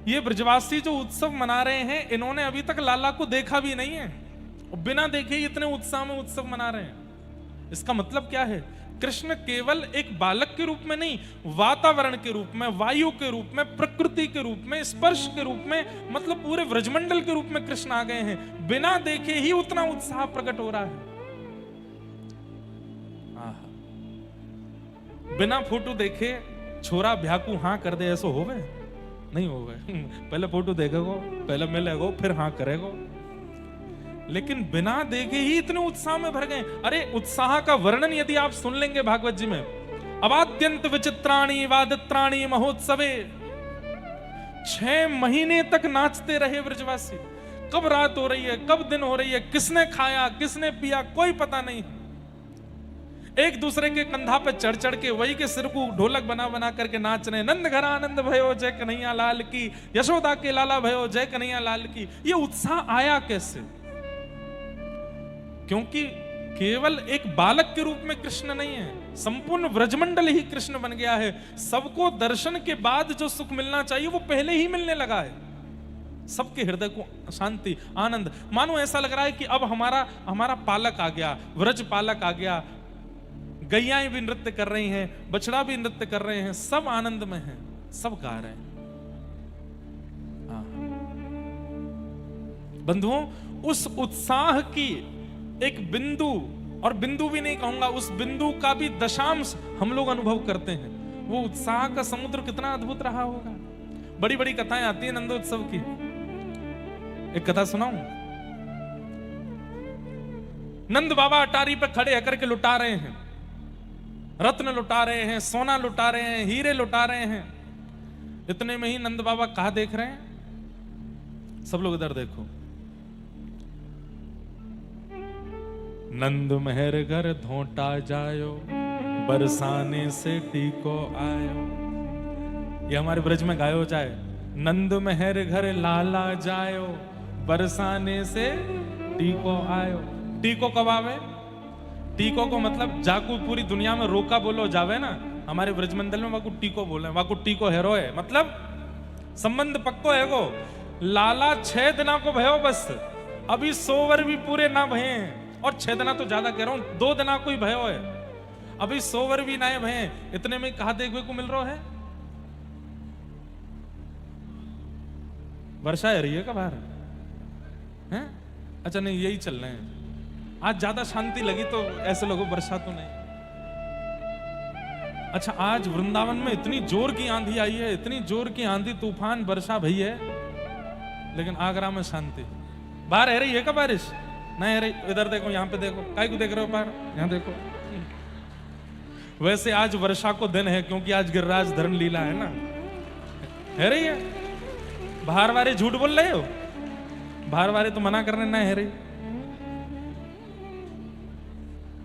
ये ब्रजवासी जो उत्सव मना रहे हैं, इन्होंने अभी तक लाला को देखा भी नहीं है, और बिना देखे इतने उत्साह में उत्सव मना रहे हैं। इसका मतलब क्या है? कृष्ण केवल एक बालक के रूप में नहीं, वातावरण के रूप में, वायु के रूप में, प्रकृति के रूप में, स्पर्श के रूप में, मतलब पूरे व्रजमंडल के रूप में कृष्ण आ गए हैं। बिना देखे ही उतना उत्साह प्रकट हो रहा है। बिना फोटो देखे छोरा भ्याकू हाँ कर दे, ऐसा होवे? नहीं होवे। पहले फोटो देखेगो, पहले मिलेगो, फिर हाँ करेगो। लेकिन बिना देखे ही इतने उत्साह में भर गए। अरे उत्साह का वर्णन यदि आप सुन लेंगे भागवत जी में, अवाद्यंत विचित्राणि वादित्राणि महोत्सवे, 6 महीने तक नाचते रहे ब्रजवासी। कब रात हो रही है, कब दिन हो रही है, किसने खाया किसने पिया कोई पता नहीं। एक दूसरे के कंधा पे चढ़ चढ़ के वही के सिर को ढोलक बना बना करके नाच रहे। नंद घर आनंद भयो जय कन्हैया लाल की, यशोदा के लाला भयो जय कन्हैया लाल की। ये उत्साह आया कैसे? क्योंकि केवल एक बालक के रूप में कृष्ण नहीं है, संपूर्ण व्रजमंडल ही कृष्ण बन गया है। सबको दर्शन के बाद जो सुख मिलना चाहिए वो पहले ही मिलने लगा है। सबके हृदय को शांति आनंद, मानो ऐसा लग रहा है कि अब हमारा पालक आ गया, व्रज पालक आ गया। गैयाएं भी नृत्य कर रही हैं, बछड़ा भी नृत्य कर रहे हैं, सब आनंद में हैं, सब गा रहे हैं। बंधुओं, उस उत्साह की एक बिंदु, और बिंदु भी नहीं कहूंगा, उस बिंदु का भी दशांश हम लोग अनुभव करते हैं। वो उत्साह का समुद्र कितना अद्भुत रहा होगा। बड़ी बड़ी कथाएं आती हैं नंदोत्सव की। एक कथा सुनाऊं? नंद बाबा अटारी पे खड़े होकर के लुटा रहे हैं, रत्न लुटा रहे हैं, सोना लुटा रहे हैं, हीरे लुटा रहे हैं। इतने में ही नंद बाबा कहां देख रहे हैं? सब लोग इधर देखो। नंद महर घर धोटा जायो, बरसाने से टीको आयो। ये हमारे ब्रज में गायो जाए, नंद महर घर लाला जायो, बरसाने से टीको आयो। टीको कब आवे? टीको को मतलब जाकू पूरी दुनिया में रोका बोलो जावे ना, हमारे ब्रजमंडल में वाकू टीको बोले, वाकू टीको हेरो है, मतलब संबंध पक्को है गो। लाला 6 दिना को भयो, बस अभी 100 वर भी पूरे ना भये, और 6 दिना तो ज्यादा कह रहा हूं, 2 दिना को ही भयो है, अभी 100 वर भी ना भये। इतने में कहा देखने को मिल रहा है? वर्षा है रही है क्या बाहर? हैं? अच्छा नहीं, यही चल रहे हैं। आज ज्यादा शांति लगी तो ऐसे लोगों वर्षा तो नहीं। अच्छा, आज वृंदावन में इतनी जोर की आंधी आई है, इतनी जोर की आंधी तूफान वर्षा भई है, लेकिन आगरा में शांति। बाहर है रही है क्या बारिश? नहीं है रही। इधर देखो, यहाँ पे देखो, काय को देख रहे हो बाहर? यहाँ देखो। वैसे आज वर्षा को दिन है, क्योंकि आज गिरिराज धर्म लीला है ना। है रही है? बाहर वाले झूठ बोल रहे हो, बाहर वाले तो मना कर रहे ना है रही।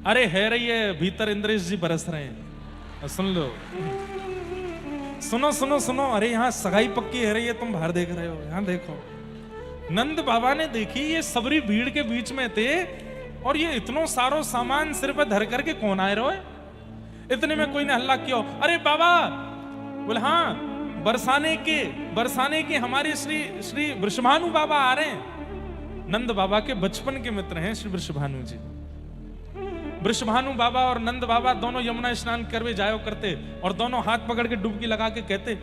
अरे है रही है, भीतर इंद्रेश जी बरस रहे हैं। सुन लो, सुनो सुनो सुनो। अरे यहाँ सगाई पक्की है रही है, तुम बाहर देख रहे हो, यहाँ देखो। नंद बाबा ने देखी, ये सबरी भीड़ के बीच में थे, और ये इतनो सारो सामान सिर पे धर करके कौन आए रहो है? इतने में कोई ने हल्ला किया, अरे बाबा। बोले हाँ, बरसाने के हमारे श्री वृषभानु बाबा आ रहे हैं। नंद बाबा के बचपन के मित्र हैं श्री वृषभानु जी। वृषभानु बाबा और नंद बाबा दोनों यमुना स्नान करवे जायो करते, और दोनों हाथ पकड़ के डुबकी लगा के कहते,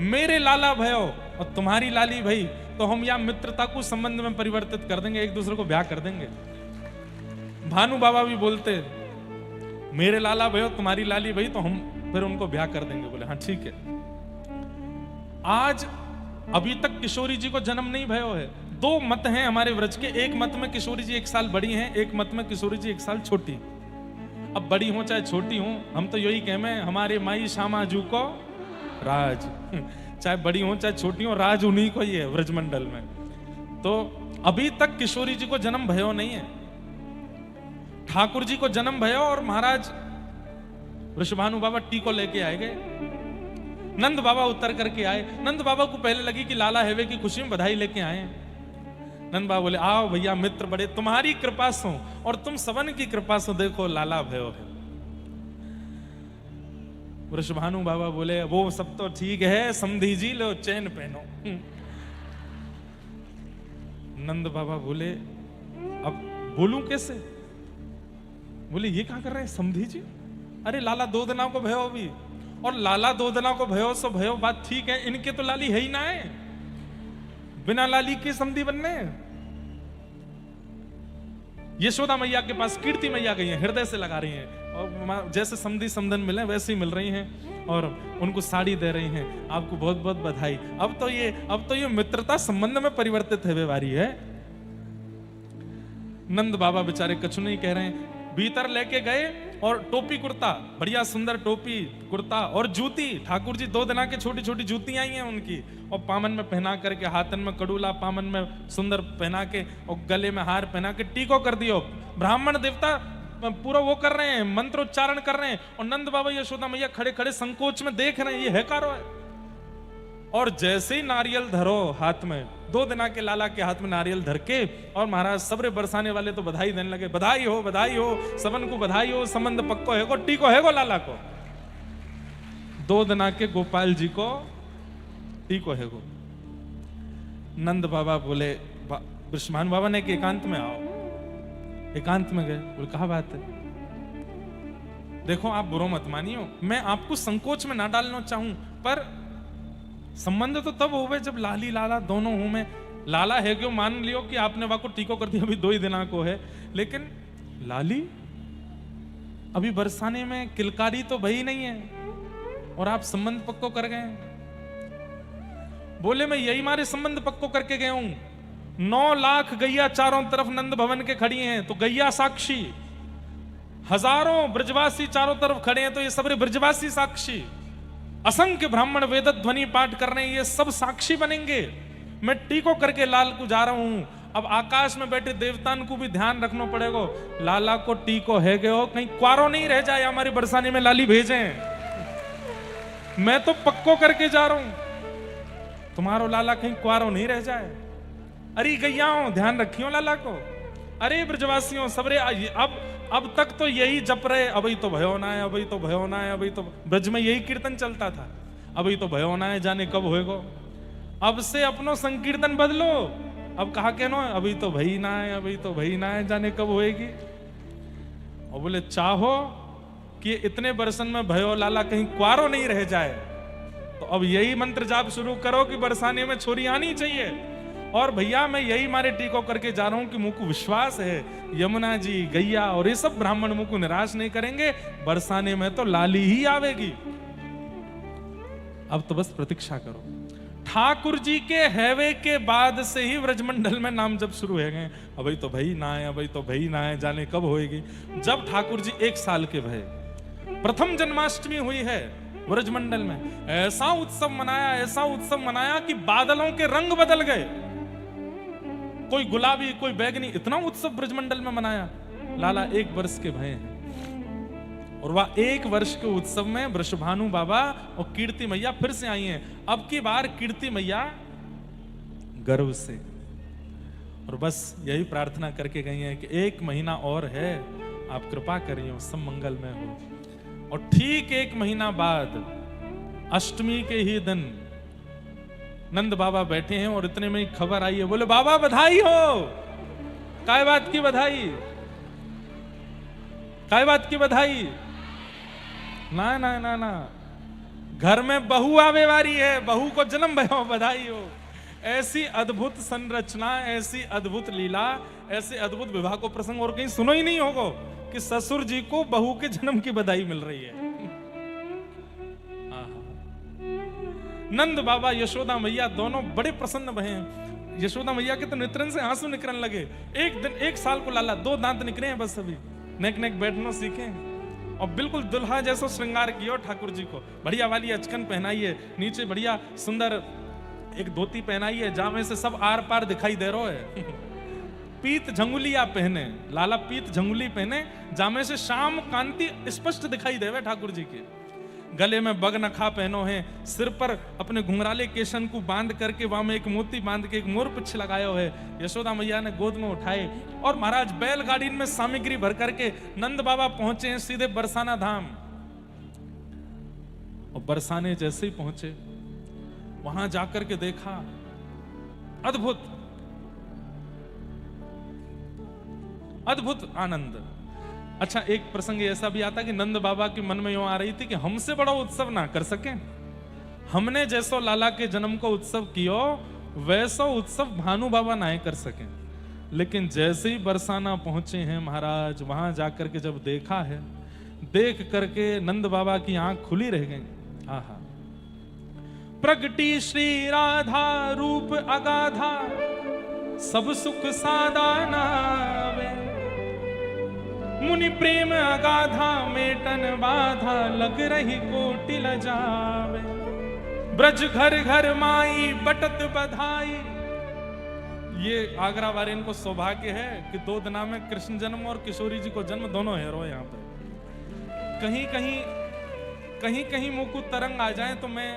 मेरे लाला भयो और तुम्हारी लाली भई, तो हम या मित्रता को संबंध में परिवर्तित कर देंगे, एक दूसरे को ब्याह कर देंगे। भानु बाबा भी बोलते, मेरे लाला भयो तुम्हारी लाली भई, तो हम फिर उनको ब्याह कर देंगे। बोले हाँ ठीक है। आज अभी तक किशोरी जी को जन्म नहीं भयो है। 2 मत हैं हमारे व्रज के, एक मत में किशोरी जी 1 साल बड़ी हैं, एक मत में किशोरी जी 1 साल छोटी। अब बड़ी हो चाहे छोटी हो, हम तो यही कहें, हमारे माई श्यामा जू को राज, चाहे बड़ी हो चाहे छोटी हो, राज उन्हीं को ही है व्रजमंडल में। तो अभी तक किशोरी जी को जन्म भयो नहीं है। ठाकुर जी को जन्म भयो, और महाराज वृषभानु बाबा टीको लेके आए गए। नंद बाबा उतर करके आए। नंद बाबा को पहले लगी कि लाला हेवे की खुशी में बधाई लेके आए। नंद बाबा बोले, आओ भैया मित्र बड़े, तुम्हारी कृपा सो और तुम सबन की कृपा सो देखो लाला भयो है। वृषभानु बाबा बोले, वो सब तो ठीक है, समधी जी लो चैन पहनो। नंद बाबा बोले, अब बोलूं कैसे? बोले ये क्या कर रहे हैं समधी जी? अरे लाला 2 दिना को भयो अभी, और लाला 2 दिना को भयो सो भयो, बात ठीक है, इनके तो लाली है ही ना है, बिना लाली के समधी बनने। यशोदा मैया के पास कीर्ति मैया गई हैं, हृदय से लगा रही हैं, और जैसे समधी समधन मिले वैसे ही मिल रही हैं, और उनको साड़ी दे रही हैं। आपको बहुत बहुत बधाई। अब तो ये मित्रता संबंध में परिवर्तित है वारी है। नंद बाबा बेचारे कछु नहीं कह रहे हैं। भीतर लेके गए और टोपी कुर्ता, बढ़िया सुंदर टोपी कुर्ता और जूती, ठाकुर जी 2 दिना के छोटी छोटी जूती आई हैं उनकी, और पामन में पहना करके, हाथन में कड़ूला, पामन में सुंदर पहना के, और गले में हार पहना के टीको कर दियो। ब्राह्मण देवता पूरा वो कर रहे हैं, मंत्रोच्चारण कर रहे हैं, और नंद बाबा यशोदा मैया खड़े खड़े संकोच में देख रहे हैं, ये है कारो है। और जैसे ही नारियल धरो हाथ में, 2 दिना के लाला के हाथ में नारियल धर के, और महाराज सबरे बरसाने वाले तो बधाई देने लगे, बधाई हो सबन को बधाई हो, संबंध पक्को है को, टीको है को लाला को। 2 दिना के गोपाल जी को टीको है को। नंद बाबा बोले, ब्रष्मान बाबा ने कि एकांत में आओ। एकांत में गए, बोले कहा बात है? देखो आप बुरो मत मानियो, मैं आपको संकोच में ना डालना चाहूं, पर संबंध तो तब होवे जब लाली लाला दोनों हूं मैं। लाला है क्यों मान लियो कि आपने वहां को टीको कर दिया, अभी 2 ही दिना को है, लेकिन लाली अभी बरसाने में किलकारी तो भई नहीं है, और आप संबंध पक्को कर गए। बोले मैं यही मारे संबंध पक्को करके गया हूं। 9 लाख गैया चारों तरफ नंद भवन के खड़ी हैं, तो गैया साक्षी, हजारों ब्रजवासी चारों तरफ खड़े हैं, तो ये सब ब्रजवासी साक्षी, असंख्य ब्राह्मण वेद ध्वनि पाठ कर रहे हैं, ये सब साक्षी बनेंगे। मैं टीको करके लाल को जा रहा हूं। अब आकाश में बैठे देवतान को भी ध्यान रखना पड़ेगा, लाला को टीको है गए हो, कहीं क्वारो नहीं रह जाए, हमारी बरसाने में लाली भेजें। मैं तो पक्को करके जा रहा हूं, तुम्हारो लाला कहीं क्वारो नहीं रह जाए। अरे गैयाओं ध्यान रखियो लाला को। अरे ब्रजवासियों सबरे, अब तक तो यही जप रहे, अभी तो भयो ना है, अभी तो भयो ना है, अभी तो ब्रज में यही कीर्तन चलता था, अभी तो भयो ना है, जाने कब होएगो। अब से अपनो संकीर्तन बदलो, अब कहा कहनो, अभी तो भई ना है, अभी तो भई ना है, जाने कब होएगी। और बोले चाहो कि इतने बरसन में भयो लाला कहीं क्वारो नहीं रह जाए, तो अब यही मंत्र जाप शुरू करो कि बरसाने में छोरी आनी चाहिए। और भैया मैं यही मारे टीको करके जा रहा हूं कि मुझको विश्वास है यमुना जी, गैया और ये सब ब्राह्मण मुझको निराश नहीं करेंगे, बरसाने में तो लाली ही आवेगी। अब तो बस प्रतीक्षा करो। ठाकुर जी के हैवे के बाद से ही व्रजमंडल में नाम जब शुरू हो गए, अभी तो भई ना है, अभी तो भई ना है, जाने कब होएगी। जब ठाकुर जी 1 साल के भये, प्रथम जन्माष्टमी हुई है व्रजमंडल में, ऐसा उत्सव मनाया कि बादलों के रंग बदल गए, कोई गुलाबी कोई बैगनी, इतना उत्सव ब्रजमंडल में मनाया। लाला 1 वर्ष के भये हैं, और वह 1 वर्ष के उत्सव में वृषभानु बाबा और कीर्ति मैया फिर से आई हैं। अब की बार कीर्ति मैया गर्व से, और बस यही प्रार्थना करके गई हैं कि 1 महीना और है, आप कृपा करिए सब मंगल में हो। और ठीक 1 महीना बाद अष्टमी के ही दिन नंद बाबा बैठे हैं, और इतने में खबर आई है, बोले बाबा बधाई हो। काय बात की बधाई? काय बात की बधाई? ना ना ना ना, घर में बहू आवे वारी है, बहू को जन्म भयो, बधाई हो। ऐसी अद्भुत संरचना, ऐसी अद्भुत लीला, ऐसे अद्भुत विवाह को प्रसंग और कहीं सुनो ही नहीं होगा कि ससुर जी को बहू के जन्म की बधाई मिल रही है। नंद बाबा यशोदा मैया दोनों बड़े प्रसन्न भये। यशोदा मैया के तो नेत्रन से आंसू निकलने लगे। 1 साल को लाला 2 दांत निकले हैं बस, अभी नेक नेक बैठना सीखे, और बिल्कुल दुल्हा जैसा श्रृंगार किया ठाकुर जी को। बढ़िया वाली अचकन पहनाई है, नीचे बढ़िया सुंदर एक धोती पहनाई है, जहां में से सब आर पार दिखाई दे रहा है। पीत झंगुलिया पहने, लाला पीत झंगुली पहने, जहां में से शाम कांति स्पष्ट दिखाई देवे ठाकुर जी के। गले में बगनखा पहनो है, सिर पर अपने घुंघराले केशन को बांध करके वहां में एक मोती बांध के एक मोर पुच्छ लगायो है। यशोदा मैया ने गोद में उठाए, और महाराज बैलगाड़ी में सामग्री भर करके नंद बाबा पहुंचे हैं सीधे बरसाना धाम। और बरसाने जैसे ही पहुंचे, वहां जाकर के देखा अद्भुत अद्भुत आनंद। अच्छा, एक प्रसंग ऐसा भी आता कि नंद बाबा के मन में यूं आ रही थी कि हमसे बड़ा उत्सव ना कर सके, हमने जैसो लाला के जन्म को उत्सव कियो वैसो उत्सव भानु बाबा ना कर सके। लेकिन जैसे ही बरसाना पहुंचे हैं महाराज, वहां जाकर के जब देखा है, देख करके नंद बाबा की आंख खुली रह गई। आहा, प्रगटी श्री राधा रूप अगाधा, सब सुख सादा नावे, मुनि प्रेम अगाधा मेटन बाधा लग रही कोटि लजावे। ब्रज घर घर माई बटत बधाई। ये आगरा वाले इनको सौभाग्य है कि 2 दिना में कृष्ण जन्म और किशोरी जी को जन्म दोनों है रो यहाँ पे। कहीं कहीं मुंह को तरंग आ जाए तो मैं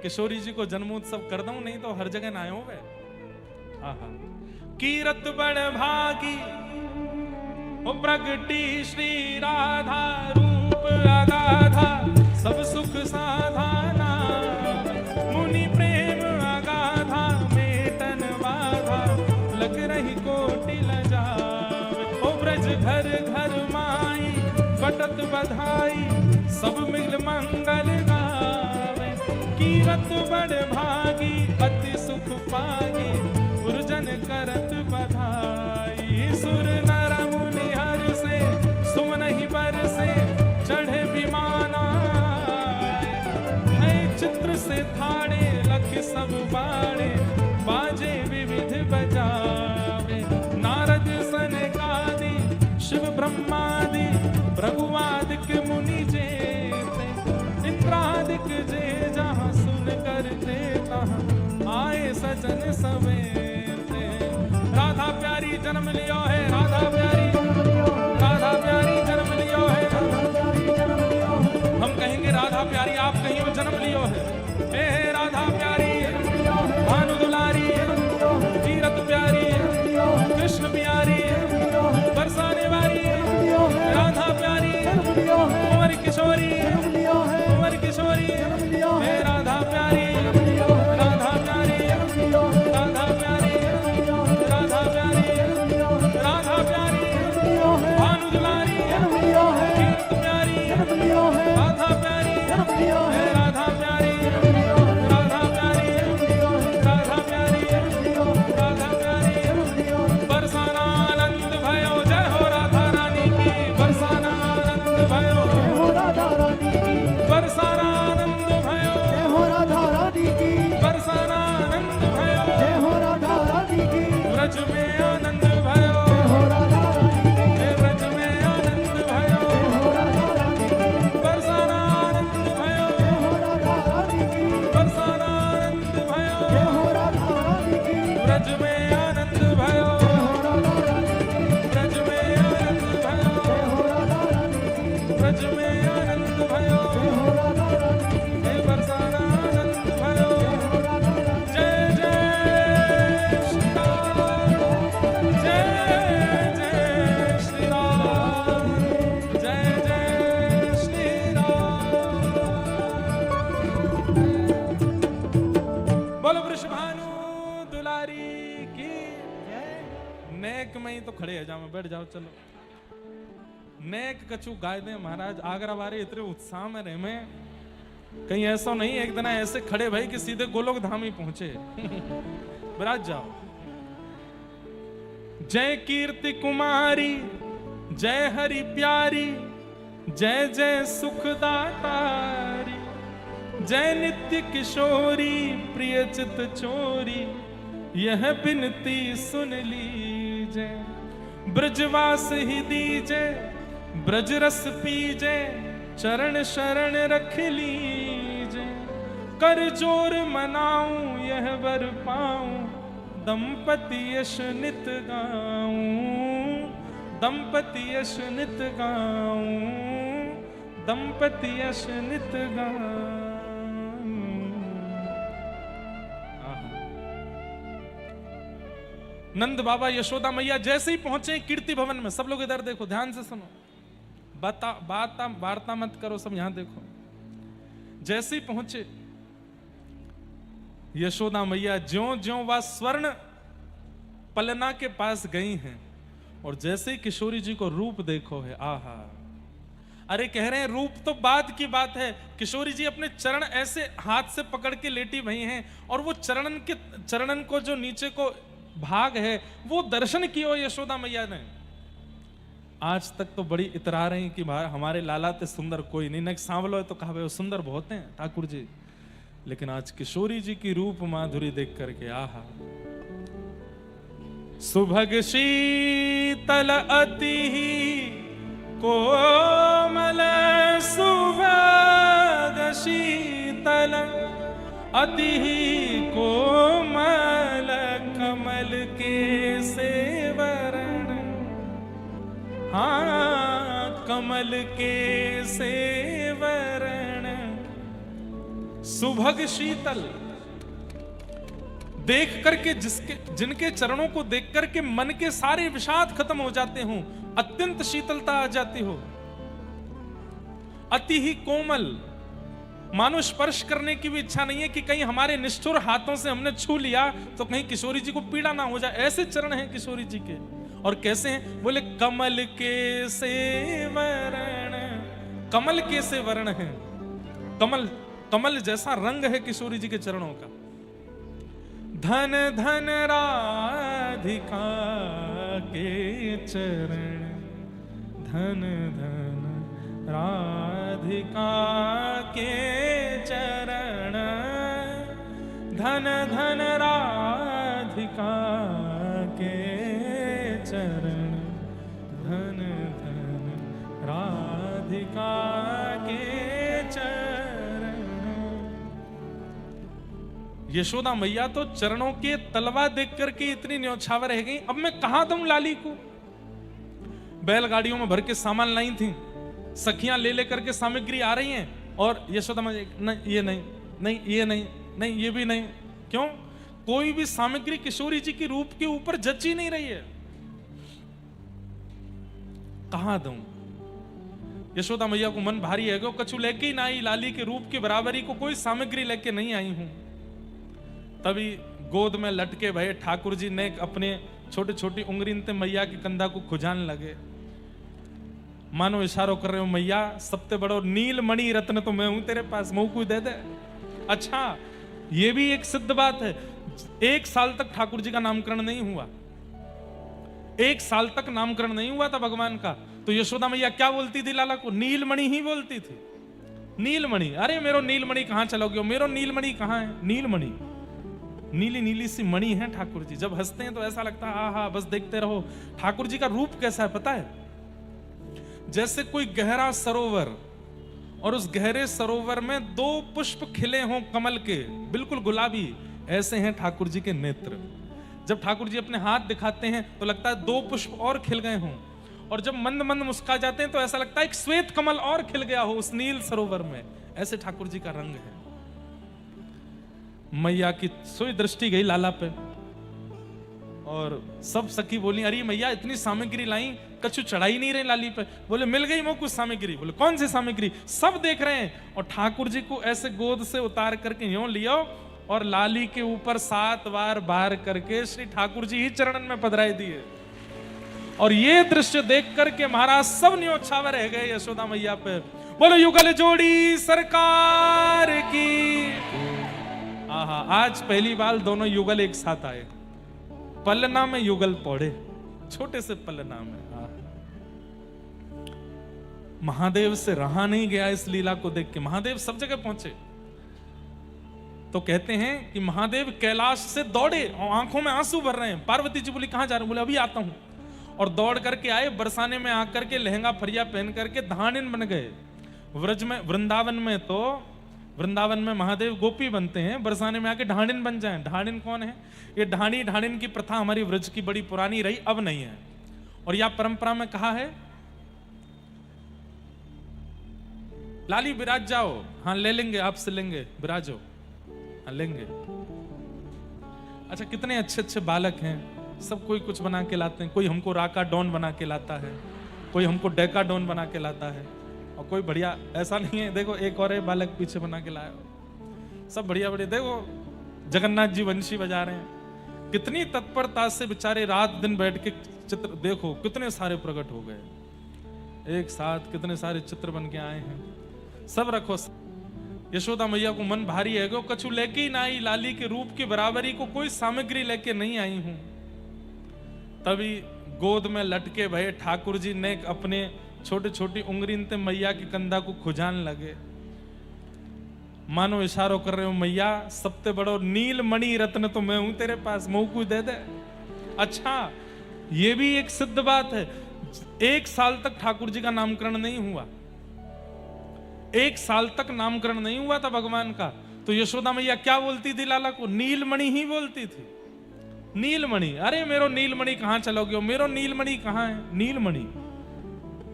किशोरी जी को जन्मोत्सव कर दूं, नहीं तो हर जगह ना आयो वे। आहा कीरत बड़ भागी ओ प्रगटी श्री राधा रूप अगाधा सब सुख साधाना। मुनि प्रेम अगाधा मेटन बाधा लग रही कोटि लजावे। ओ ब्रज घर घर माई बटत बधाई सब मिल मंगल गावे। कीरत बड़ भागी अति सुख पागी पुरजन करत बधाई। सुर नर मुनि हर से सुमनहि बरसे चढ़े विमाना। है चित्र से थाड़े लख सब बाड़े बाजे विविध बजावे। नारद सनकादि शिव ब्रह्मादि भृगुवादिक मुनि जेते। इंद्रादिक जे जहाँ सुन करते तहाँ आए सजन सवेते। राधा प्यारी जन्म लियो है राधा प्यारी, राधा प्यारी जन्म लियो है। हम कहेंगे राधा प्यारी, आप कहीं जन्म लियो है। हे राधा प्यारी भानु दुलारी तीरथ प्यारी कृष्ण प्यारी बरसाने वाली राधा प्यारी कुंवर किशोरी कुंवर किशोरी। हे राधा प्यारी राधा प्यारी राधा प्यारी राधा प्यारी राधा प्यारी भानु दुलारी तीरथ प्यारी राधा प्यारी। हे राधा प्यारी राधा प्यारी राधा प्यारी राधा प्यारी। बरसाना आनंद भयो जय हो राधा रानी की। बरसाना आनंद भयो जय हो राधा रानी की। बरसाना आनंद भयो जय हो राधा रानी की। बरसाना आनंद भयो जय हो राधा रानी की। ब्रज में आनंद भयो जय हो राधा रानी की। ब्रज में आनंद भयो जय हो राधा रानी की। बरसाना आनंद भयो जय हो राधा रानी की। बरसाना आनंद भयो जय हो राधा रानी की। ब्रज में आनंद भयो जय हो राधा रानी की। ब्रज में आनंद भयो जय हो राधा रानी की। ब्रज में आनंद भयो जय हो राधा रानी की। हे बरसाना आनंद भयो जय हो राधा रानी। जय जय श्री राम जय जय श्री राम जय जय श्री राम। बोलो वृषभानु दुलारी की नेक में ही तो खड़े है, जाओ बैठ जाओ चलो। नेक कछु गाय दे महाराज। आगरा वाले इतने उत्साह में रहे में कहीं ऐसा नहीं एक दिन ऐसे खड़े भाई कि सीधे गोलोक धाम ही पहुंचे। विराज जाओ। जय कीर्ति कुमारी जय हरि प्यारी जय जय सुखदातारी। जय नित्य किशोरी प्रिय चित चोरी यह बिनती सुन लीजे। ब्रजवास ही दीजे ब्रज रस पीजे चरण शरण रख लीजे। कर जोर मनाऊं यह वर पाऊं दंपति यश नित गाऊं। दंपति यश नित गाऊं दंपति यश नित गाऊं। नंद बाबा यशोदा मैया जैसे ही पहुंचे कीर्ति भवन में, सब लोग इधर देखो ध्यान से सुनो, वार्ता मत करो, सब यहां देखो। जैसे ही पहुंचे यशोदा मैया ज्यों ज्यों वह स्वर्ण पलना के पास गई हैं और जैसे ही किशोरी जी को रूप देखो है, आहा। अरे कह रहे हैं रूप तो बाद की बात है, किशोरी जी अपने चरण ऐसे हाथ से पकड़ के लेटी भई हैं और वो चरणन को जो नीचे को भाग है वो दर्शन किया यशोदा मैया ने। आज तक तो बड़ी इतरा रही कि हमारे लाला ते सुंदर कोई नहीं, न सांवलो तो कहा वो सुंदर बहुत हैं ठाकुर जी, लेकिन आज किशोरी जी की रूप माधुरी देख करके आहा। सुभग शीतल अति कोमल सुभग शीतल अति कोमल कमल के सेवरण, हाँ कमल के सेवरण, सुभग शीतल। देख करके जिनके चरणों को देख करके मन के सारे विषाद खत्म हो जाते हो, अत्यंत शीतलता आ जाती हो। अति ही कोमल, मानो स्पर्श करने की भी इच्छा नहीं है कि कहीं हमारे निष्ठुर हाथों से हमने छू लिया तो कहीं किशोरी जी को पीड़ा ना हो जाए, ऐसे चरण हैं किशोरी जी के। और कैसे हैं? बोले कमल के सेवरण, कमल के सेवरण है, कमल कमल जैसा रंग है किशोरी जी के चरणों का। धन धन राधिका के चरण, धन धन राधिका के चरण, धन धन राधिका के चरण, धन धन राधिका के चरण। यशोदा मैया तो चरणों के तलवा देख करके इतनी न्यौछावर रह गई, अब मैं कहां दूं लाली को। बैलगाड़ियों में भर के सामान लाई थी, सखियां ले लेकर के सामग्री आ रही हैं, और यशोदा मैया नहीं ये नहीं, नहीं ये नहीं, नहीं ये भी नहीं। क्यों? कोई भी सामग्री किशोरी जी के रूप के ऊपर जची नहीं रही है। कहां दूं? यशोदा मैया को मन भारी है, कछु लेके ही ना आई, लाली के रूप के बराबरी को कोई सामग्री लेके नहीं आई हूं। तभी गोद में लटके भये ठाकुर जी ने अपने छोटी छोटी उंगली ते मैया के कंधा को खुजान लगे, मानो इशारों कर रहे हो, मैया सबसे बड़ो नीलमणि रत्न तो मैं हूं तेरे पास, मुंह को दे दे। अच्छा, ये भी एक सिद्ध बात है, 1 साल तक ठाकुर जी का नामकरण नहीं हुआ, 1 साल तक नामकरण नहीं हुआ था भगवान का। तो यशोदा मैया क्या बोलती थी लाला को? नीलमणि ही बोलती थी। नीलमणि, अरे मेरो नीलमणि कहां चलोगे, मेरो नीलमणि कहां है? नीलमणि, नीली नीली सी मणि है ठाकुर जी। जब हंसते हैं तो ऐसा लगता है आहा बस देखते रहो। ठाकुर जी का रूप कैसा है पता है? जैसे कोई गहरा सरोवर, और उस गहरे सरोवर में 2 पुष्प खिले हों कमल के, बिल्कुल गुलाबी, ऐसे हैं ठाकुर जी के नेत्र। जब ठाकुर जी अपने हाथ दिखाते हैं तो लगता है 2 पुष्प और खिल गए हों, और जब मंद मंद मुस्का जाते हैं तो ऐसा लगता है एक श्वेत कमल और खिल गया हो उस नील सरोवर में। ऐसे ठाकुर जी का रंग है। मैया की सोई दृष्टि गई लाला पे, और सब सखी बोली अरे मैया इतनी सामग्री लाई, कछु चढ़ाई नहीं रहे लाली पे। बोले मिल गई मोह कुछ सामग्री। बोले कौन सी सामग्री? सब देख रहे हैं। और ठाकुर जी को ऐसे गोद से उतार करके यूं लियो, और लाली के ऊपर 7 बार बार करके श्री ठाकुर जी ही चरणन में पधराई दिए। और ये दृश्य देख करके महाराज सब न्योछावर रह गए यशोदा मैया पे। बोलो युगल जोड़ी सरकार की। आहा, आज पहली बार दोनों युगल एक साथ आए, पलना में युगल पौड़े, छोटे से पलना में। महादेव से रहा नहीं गया इस लीला को देख के। महादेव सब जगह पहुंचे। तो कहते हैं कि महादेव कैलाश से दौड़े और आंखों में आंसू भर रहे हैं। पार्वती जी बोली कहां जा रहे हो? बोले अभी आता हूं। और दौड़ करके आए, बरसाने में आकर के लहंगा फरिया पहन करके धानिन बन गए। व्रज में, वृंदावन में तो वृंदावन में महादेव गोपी बनते हैं, बरसाने में आके ढाणिन बन जाएं। ढाणिन कौन है? ये ढाणिन की प्रथा हमारी व्रज की बड़ी पुरानी रही, अब नहीं है। और यह परंपरा में कहा है लाली विराज जाओ। हाँ ले लेंगे, आपसे लेंगे, विराजो। हाँ लेंगे। अच्छा, कितने अच्छे अच्छे बालक हैं, सब कोई कुछ बना के लाते हैं। कोई हमको राका डॉन बना के लाता है, कोई हमको डेका डॉन बना के लाता है, और कोई बढ़िया ऐसा नहीं है। देखो एक और बालक पीछे बना के लाया, सब बढ़िया बढ़िया। देखो जगन्नाथ जी वंशी बजा रहे हैं, कितनी तत्परता से बेचारे रात दिन बैठ के चित्र, देखो कितने सारे प्रकट हो गए एक साथ, कितने सारे चित्र बन के आए हैं। सब रखो। यशोदा मैया को मन भारी है, कछु लेके ही ना आई, लाली के रूप की बराबरी को कोई सामग्री लेके नहीं आई हूं। तभी गोद में लटके भये ठाकुर जी ने अपने छोटी छोटी उंगली ते मैया के कंधा को खुजान लगे, मानो इशारों कर रहे हो, मैया सबसे बड़ो नीलमणि रत्न तो मैं हूं तेरे पास, मुंह को दे दे। अच्छा, ये भी एक सिद्ध बात है, 1 साल तक ठाकुर जी का नामकरण नहीं हुआ, 1 साल तक नामकरण नहीं हुआ था भगवान का। तो यशोदा मैया क्या बोलती थी लाला को? नीलमणि ही बोलती थी, नीलमणि। अरे मेरो नीलमणि कहां चलोगे, मेरो नीलमणि कहां है? नीलमणि,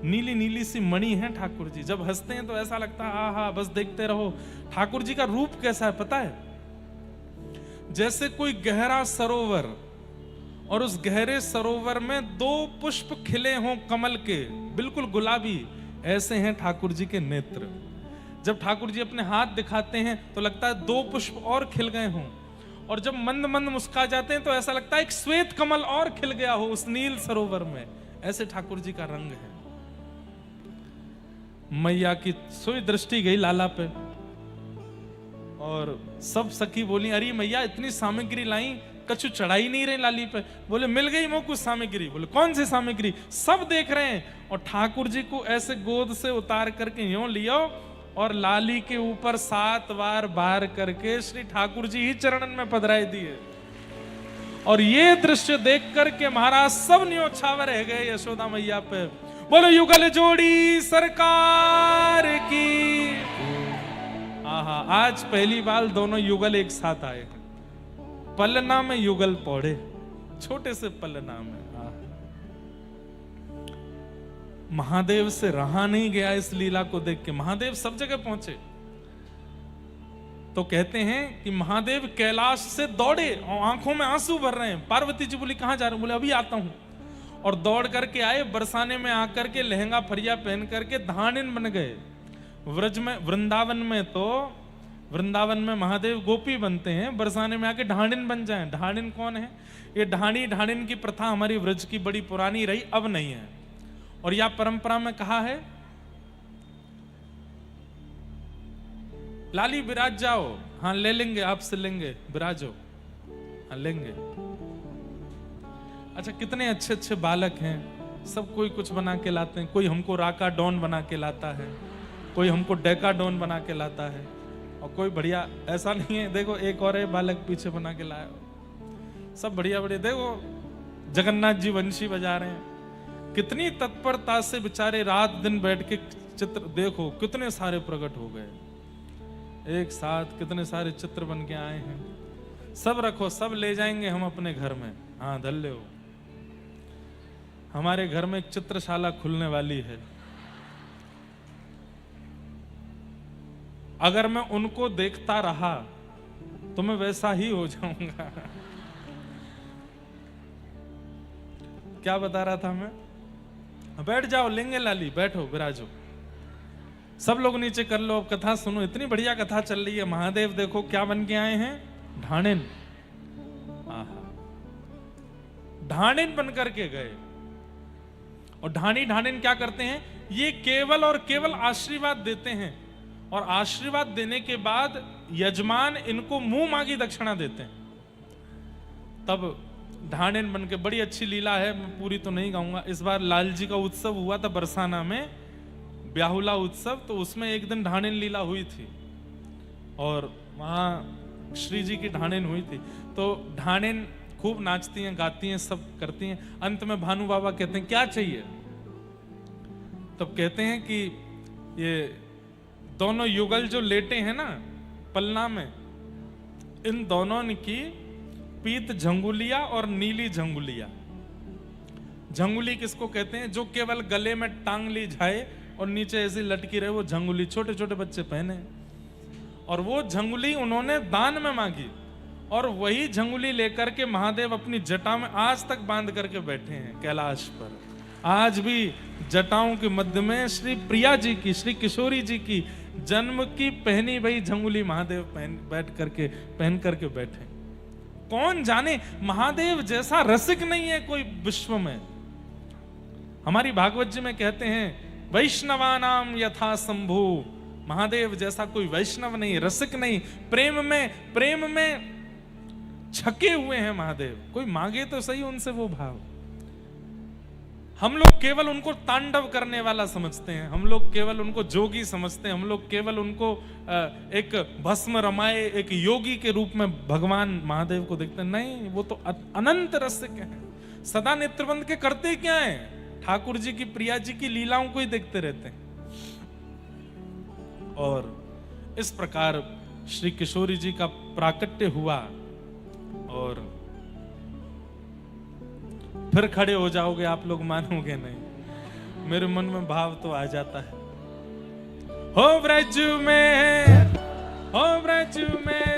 नीली नीली सी मणि है ठाकुर जी। जब हंसते हैं तो ऐसा लगता है आहा बस देखते रहो। ठाकुर जी का रूप कैसा है पता है? जैसे कोई गहरा सरोवर और उस गहरे सरोवर में 2 पुष्प खिले हों कमल के, बिल्कुल गुलाबी, ऐसे हैं ठाकुर जी के नेत्र। जब ठाकुर जी अपने हाथ दिखाते हैं तो लगता है 2 पुष्प और खिल गए हों, और जब मंद मंद मुस्कुरा जाते हैं तो ऐसा लगता है एक श्वेत कमल और खिल गया हो उस नील सरोवर में। ऐसे ठाकुर जी का रंग है। मैया की सोई दृष्टि गई लाला पे, और सब सखी बोली अरे मैया इतनी सामग्री लाई, कछु चढ़ाई नहीं रहे लाली पे। बोले मिल गई मोह कुछ सामग्री। बोले कौन सी सामग्री? सब देख रहे हैं। और ठाकुर जी को ऐसे गोद से उतार करके यूं लियो और लाली के ऊपर 7 बार बार करके श्री ठाकुर जी ही चरणन में पधराई दिए। और ये दृश्य देख करके महाराज सब न्योछावर रह गए यशोदा मैया पे। बोलो युगल जोड़ी सरकार की। आहा, आज पहली बार दोनों युगल एक साथ आए हैं। पलना में युगल पौड़े, छोटे से पलना में। महादेव से रहा नहीं गया इस लीला को देख के। महादेव सब जगह पहुंचे। तो कहते हैं कि महादेव कैलाश से दौड़े और आंखों में आंसू भर रहे हैं। पार्वती जी बोली कहां जा रहे हो? बोले अभी आता हूं। और दौड़ करके आए, बरसाने में आकर के लहंगा फरिया पहन करके धानिन बन गए। व्रज में, वृंदावन में तो वृंदावन में महादेव गोपी बनते हैं, बरसाने में आके ढाणिन बन जाएं। ढाणिन कौन है? ये ढाणिन की प्रथा हमारी व्रज की बड़ी पुरानी रही, अब नहीं है। और यह परंपरा में कहा है लाली विराज जाओ। हाँ ले लेंगे, आपसे लेंगे, विराजो। हाँ लेंगे। अच्छा, कितने अच्छे अच्छे बालक हैं, सब कोई कुछ बना के लाते हैं। कोई हमको राका डॉन बना के लाता है, कोई हमको डेका डॉन बना के लाता है, और कोई बढ़िया, ऐसा नहीं है देखो एक और है बालक पीछे बना के लाया, सब बढ़िया बढ़िया। देखो जगन्नाथ जी वंशी बजा रहे हैं, कितनी तत्परता से बेचारे रात दिन बैठ के चित्र, देखो कितने सारे प्रकट हो गए एक साथ, कितने सारे चित्र बन के आए हैं। सब रखो, सब ले जाएंगे हम अपने घर में। हाँ धल्ले हो। हमारे घर में एक चित्रशाला खुलने वाली है। अगर मैं उनको देखता रहा तो मैं वैसा ही हो जाऊंगा। क्या बता रहा था मैं? बैठ जाओ, लेंगे लाली, बैठो विराजो। सब लोग नीचे कर लो, अब कथा सुनो। इतनी बढ़िया कथा चल रही है। महादेव देखो क्या बन के आए हैं, ढाणिन। आहा, ढाणिन बन करके गए। और ढाणिन क्या करते हैं? ये केवल और केवल आशीर्वाद देते हैं, और आशीर्वाद देने के बाद यजमान इनको मुंह मांगी दक्षिणा देते हैं। तब ढाणिन बन के, बड़ी अच्छी लीला है, मैं पूरी तो नहीं गाऊंगा। इस बार लाल जी का उत्सव हुआ था बरसाना में, ब्याहुला उत्सव, तो उसमें एक दिन ढाणिन लीला हुई थी और वहां श्री जी की ढाणिन हुई थी। तो ढाणिन खूब नाचती हैं, गाती हैं, सब करती हैं। अंत में भानु बाबा कहते हैं क्या चाहिए? तब कहते हैं कि ये दोनों युगल जो लेटे हैं ना पलना में, इन दोनों की पीत झंगुलिया और नीली झंगुलिया। झंगुली किसको कहते हैं? जो केवल गले में टांग ली जाए और नीचे ऐसी लटकी रहे, वो झंगुली। छोटे छोटे बच्चे पहने, और वो झंगुली उन्होंने दान में मांगी, और वही झंगुली लेकर के महादेव अपनी जटा में आज तक बांध करके बैठे हैं कैलाश पर। आज भी जटाओं के मध्य में श्री प्रिया जी की, श्री किशोरी जी की जन्म की पहनी वही झंगुली महादेव पहन करके बैठे। कौन जाने, महादेव जैसा रसिक नहीं है कोई विश्व में। हमारी भागवत जी में कहते हैं वैष्णवानाम यथा शंभु। महादेव जैसा कोई वैष्णव नहीं, रसिक नहीं, प्रेम में छके हुए हैं महादेव। कोई मांगे तो सही उनसे वो भाव। हम लोग केवल उनको तांडव करने वाला समझते हैं, हम लोग केवल उनको जोगी समझते हैं, हम लोग केवल उनको एक भस्म रमाए एक योगी के रूप में भगवान महादेव को देखते हैं। नहीं, वो तो अनंत रसिक हैं। सदा नेत्रबंद के करते क्या है? ठाकुर जी की, प्रिया जी की लीलाओं को ही देखते रहते हैं। और इस प्रकार श्री किशोरी जी का प्राकट्य हुआ। और फिर खड़े हो जाओगे आप लोग, मानोगे नहीं, मेरे मन में भाव तो आ जाता है। हो ब्रज में, हो ब्रज में,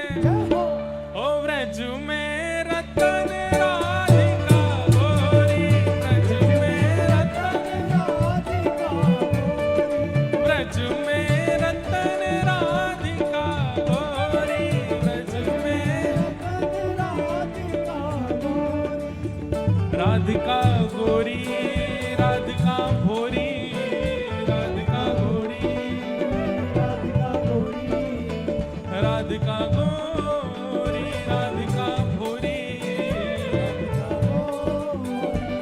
हो ब्रज में रतन राधिका गोरी, ब्रज में रतन राधिका गोरी, ब्रज में रतन राधिका गोरी, ब्रज में रतन राधिका गोरी, राधिका गोरी, राधिका भोरी, राधिका गोरी, राधिका गोरी, राधिका गोरी, राधिका भोरी,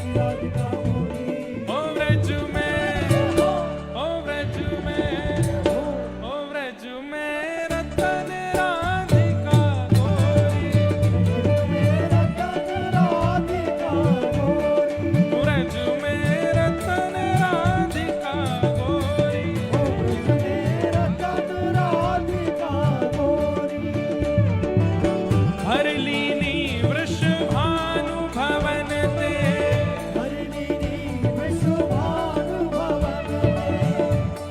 राधिका गोरी। ओ ब्रज में, ओ ब्रज में, ओ ब्रज में रतन राधिका गोरी, रतन राधिका गोरी, ब्रज में रतन राधिका गोरी, रतन राधिका गोरी। हर लीनी वृषभानु भवन ते, हर लीनी वृषभानु भवन ते,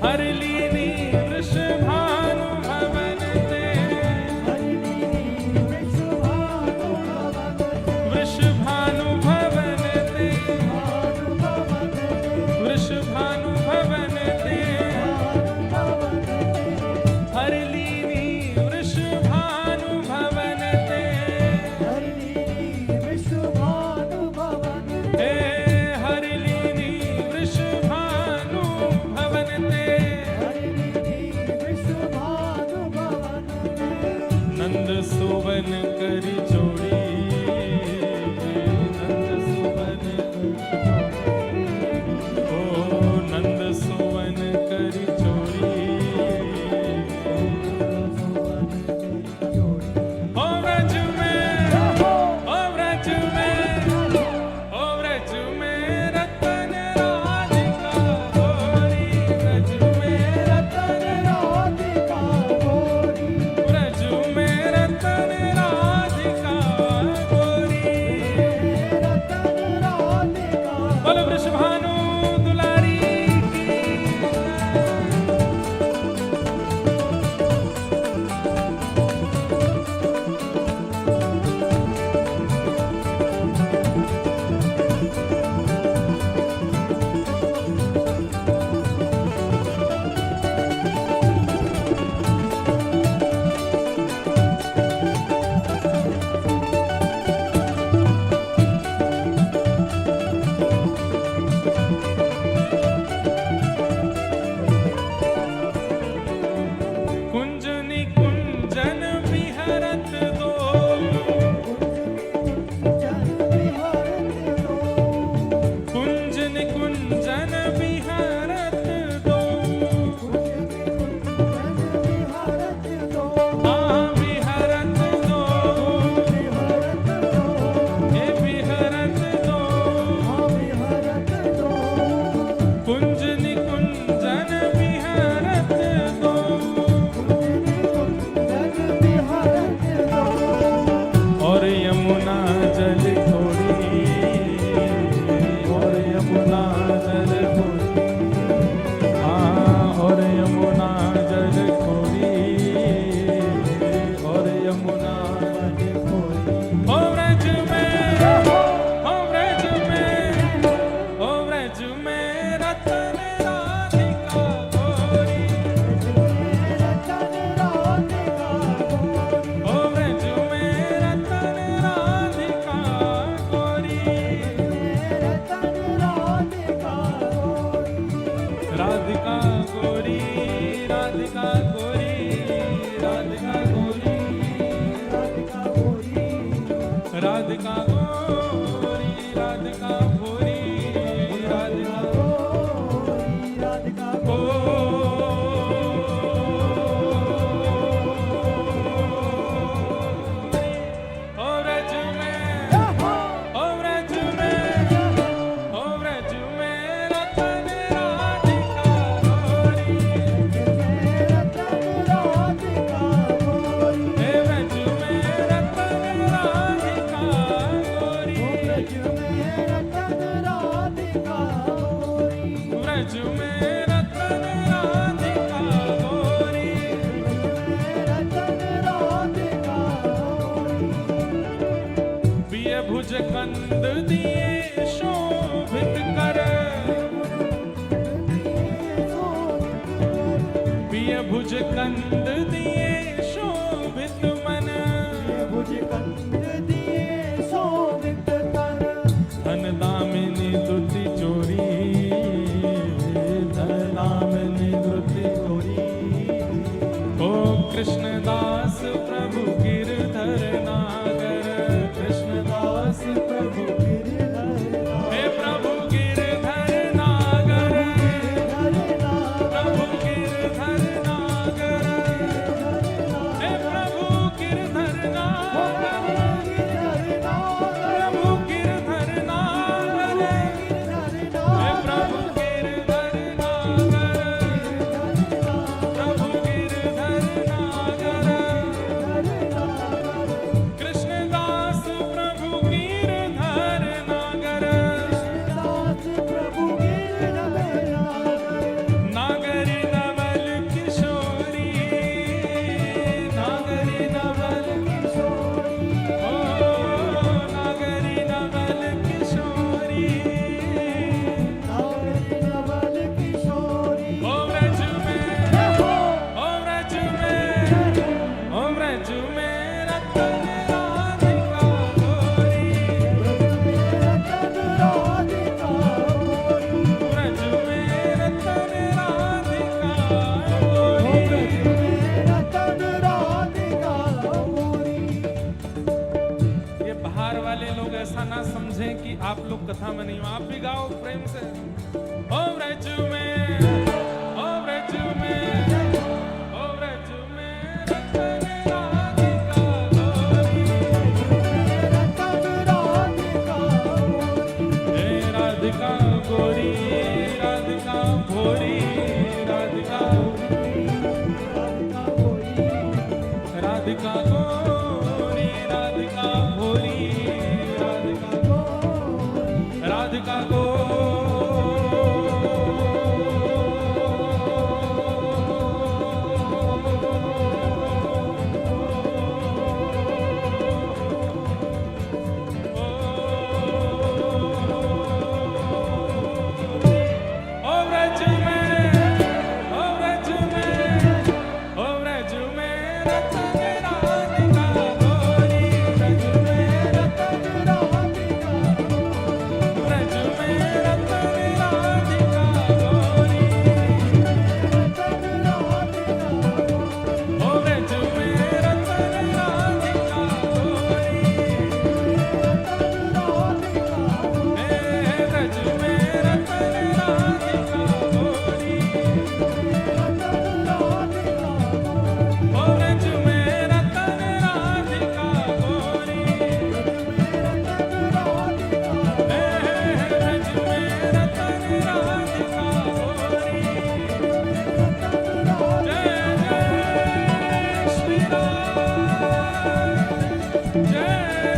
हर लीनी वृषभानु भवन ते, हर लीनी वृषभानु भवन ते, वृषभानु भवन ते, वृषभानु भवन ते, हर लीनी वृषभानु भवन ते, हर लीनी वृषभानु भवन ते, हर लीनी वृषभानु भवन ते, हर लीनी वृषभानु भवन ते। नंद सुवन करी जोड़ी, नंद सुवन ओ नंद सुवन करी जोड़ी, ओ ब्रज में, ओ ब्रज में, ओ ब्रज में रतन राधिका गोरी, ब्रज में रतन राधिका गोरी, ब्रज में रतन राधिका गोरी, रतन राधिका। बोलो वृषभानु दुलारी की। कुंज निकुंजन विहरत दो, कुंज निकुंजन विहरत दो, हाँ विहरत दो, ये विहरत दो, कुंज निकुंजन विहरत दो, और यमुना जल थोड़ी, और यमुना जल थोड़ी, हाँ और यमुना जल थोड़ी, और यमुना जल थोड़ी। ओ ब्रज में, ओ ब्रज में, ओ ब्रज में रतन राधिका गोरी, रतन राधिका गोरी, ओ ब्रज में रतन राधिका गोरी, रतन राधिका गोरी, राधिका गोरी, राधिका गोरी, राधिका गोरी, राधिका गोरी, राधिका गोरी, राधिका भोरी, राधिका गोरी, राधिका ओ ब्रज में, ओ ब्रज में, ओ ब्रज में प्रिय भुज कंद दिए शोभित कर, प्रिय भुज कंद दिए शोभित मन, भुज कंद दिए शोभित कर, धन दामिनी दुति चोरी, धन दामिनी दुति चोरी। ओ कृष्णदास प्रभु गिरधर नागर, कृष्णदास प्रभु हे प्रभु गिरधर नागर, प्रभु गिरधर नागर, हे प्रभु गिरधर नागर, प्रभु गिरधर नागर, हे प्रभु गिरधर नागर, प्रभु गिरधर नागर, कृष्णदास प्रभु गिरधर नागर, नागरी नवल किशोरी, नागरी नवल ओ नागरी नवल किशोरी, ओ व्रज में, ओ व्रज में, ओ व्रज में रतन राधिका गोरी, व्रज में रतन राधिका गोरी। ये बाहर वाले लोग ऐसा ना समझें कि आप लोग कथा में नहीं हो, आप भी गाओ प्रेम से। ओ व्रज में, ओ व्रज में, ओ व्रज में रतन राधिका गोरी, हे राधिका गोरी, राधिका भोरी, राधिका राधिका गोरी, राधिका भोरी, राधिका ओ व्रज में, ओ व्रज में, ओ व्रज में रतन राधिका गोरी, व्रज में रतन राधिका, व्रज में रतन राधिका गोरी, ओ व्रज में रतन राधिका गोरी, हे व्रज में रतन राधिका गोरी, ओ व्रज में रतन राधिका गोरी, हे व्रज में रतन राधिका गोरी। जय जय श्री राम, जय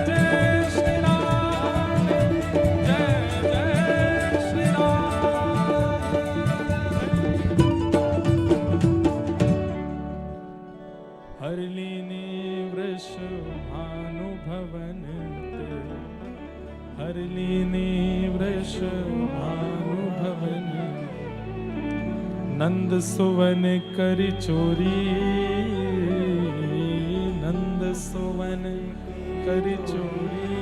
जय श्री राम, जय जय श्री राम। हरलीनी वृष भानुभवन ते, हरलीनी वृष भानुभवन, नंद सुवन करि चोरी, नंद सुवन करि चोरी।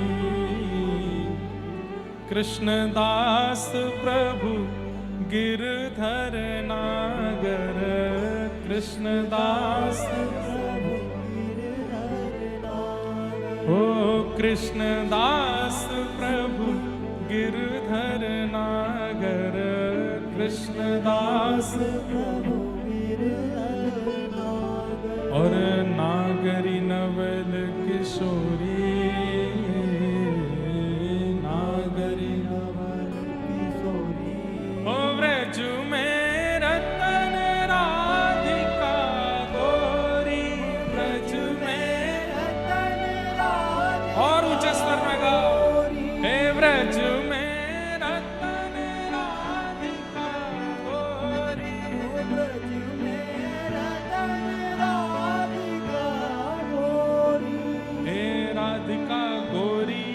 कृष्णदास प्रभु गिरधर नागर, कृष्णदास ओ कृष्णदास प्रभु गिरधर नागर, कृष्णदास और नागरी नवल किशोरी, नागरी नवल किशोरी। ओ व्रज में रतन राधिका गोरी, व्रज में और ऊंचे स्वर में गाओ, हे व्रज में रतन राधिका गोरी, हे राधिका गोरी,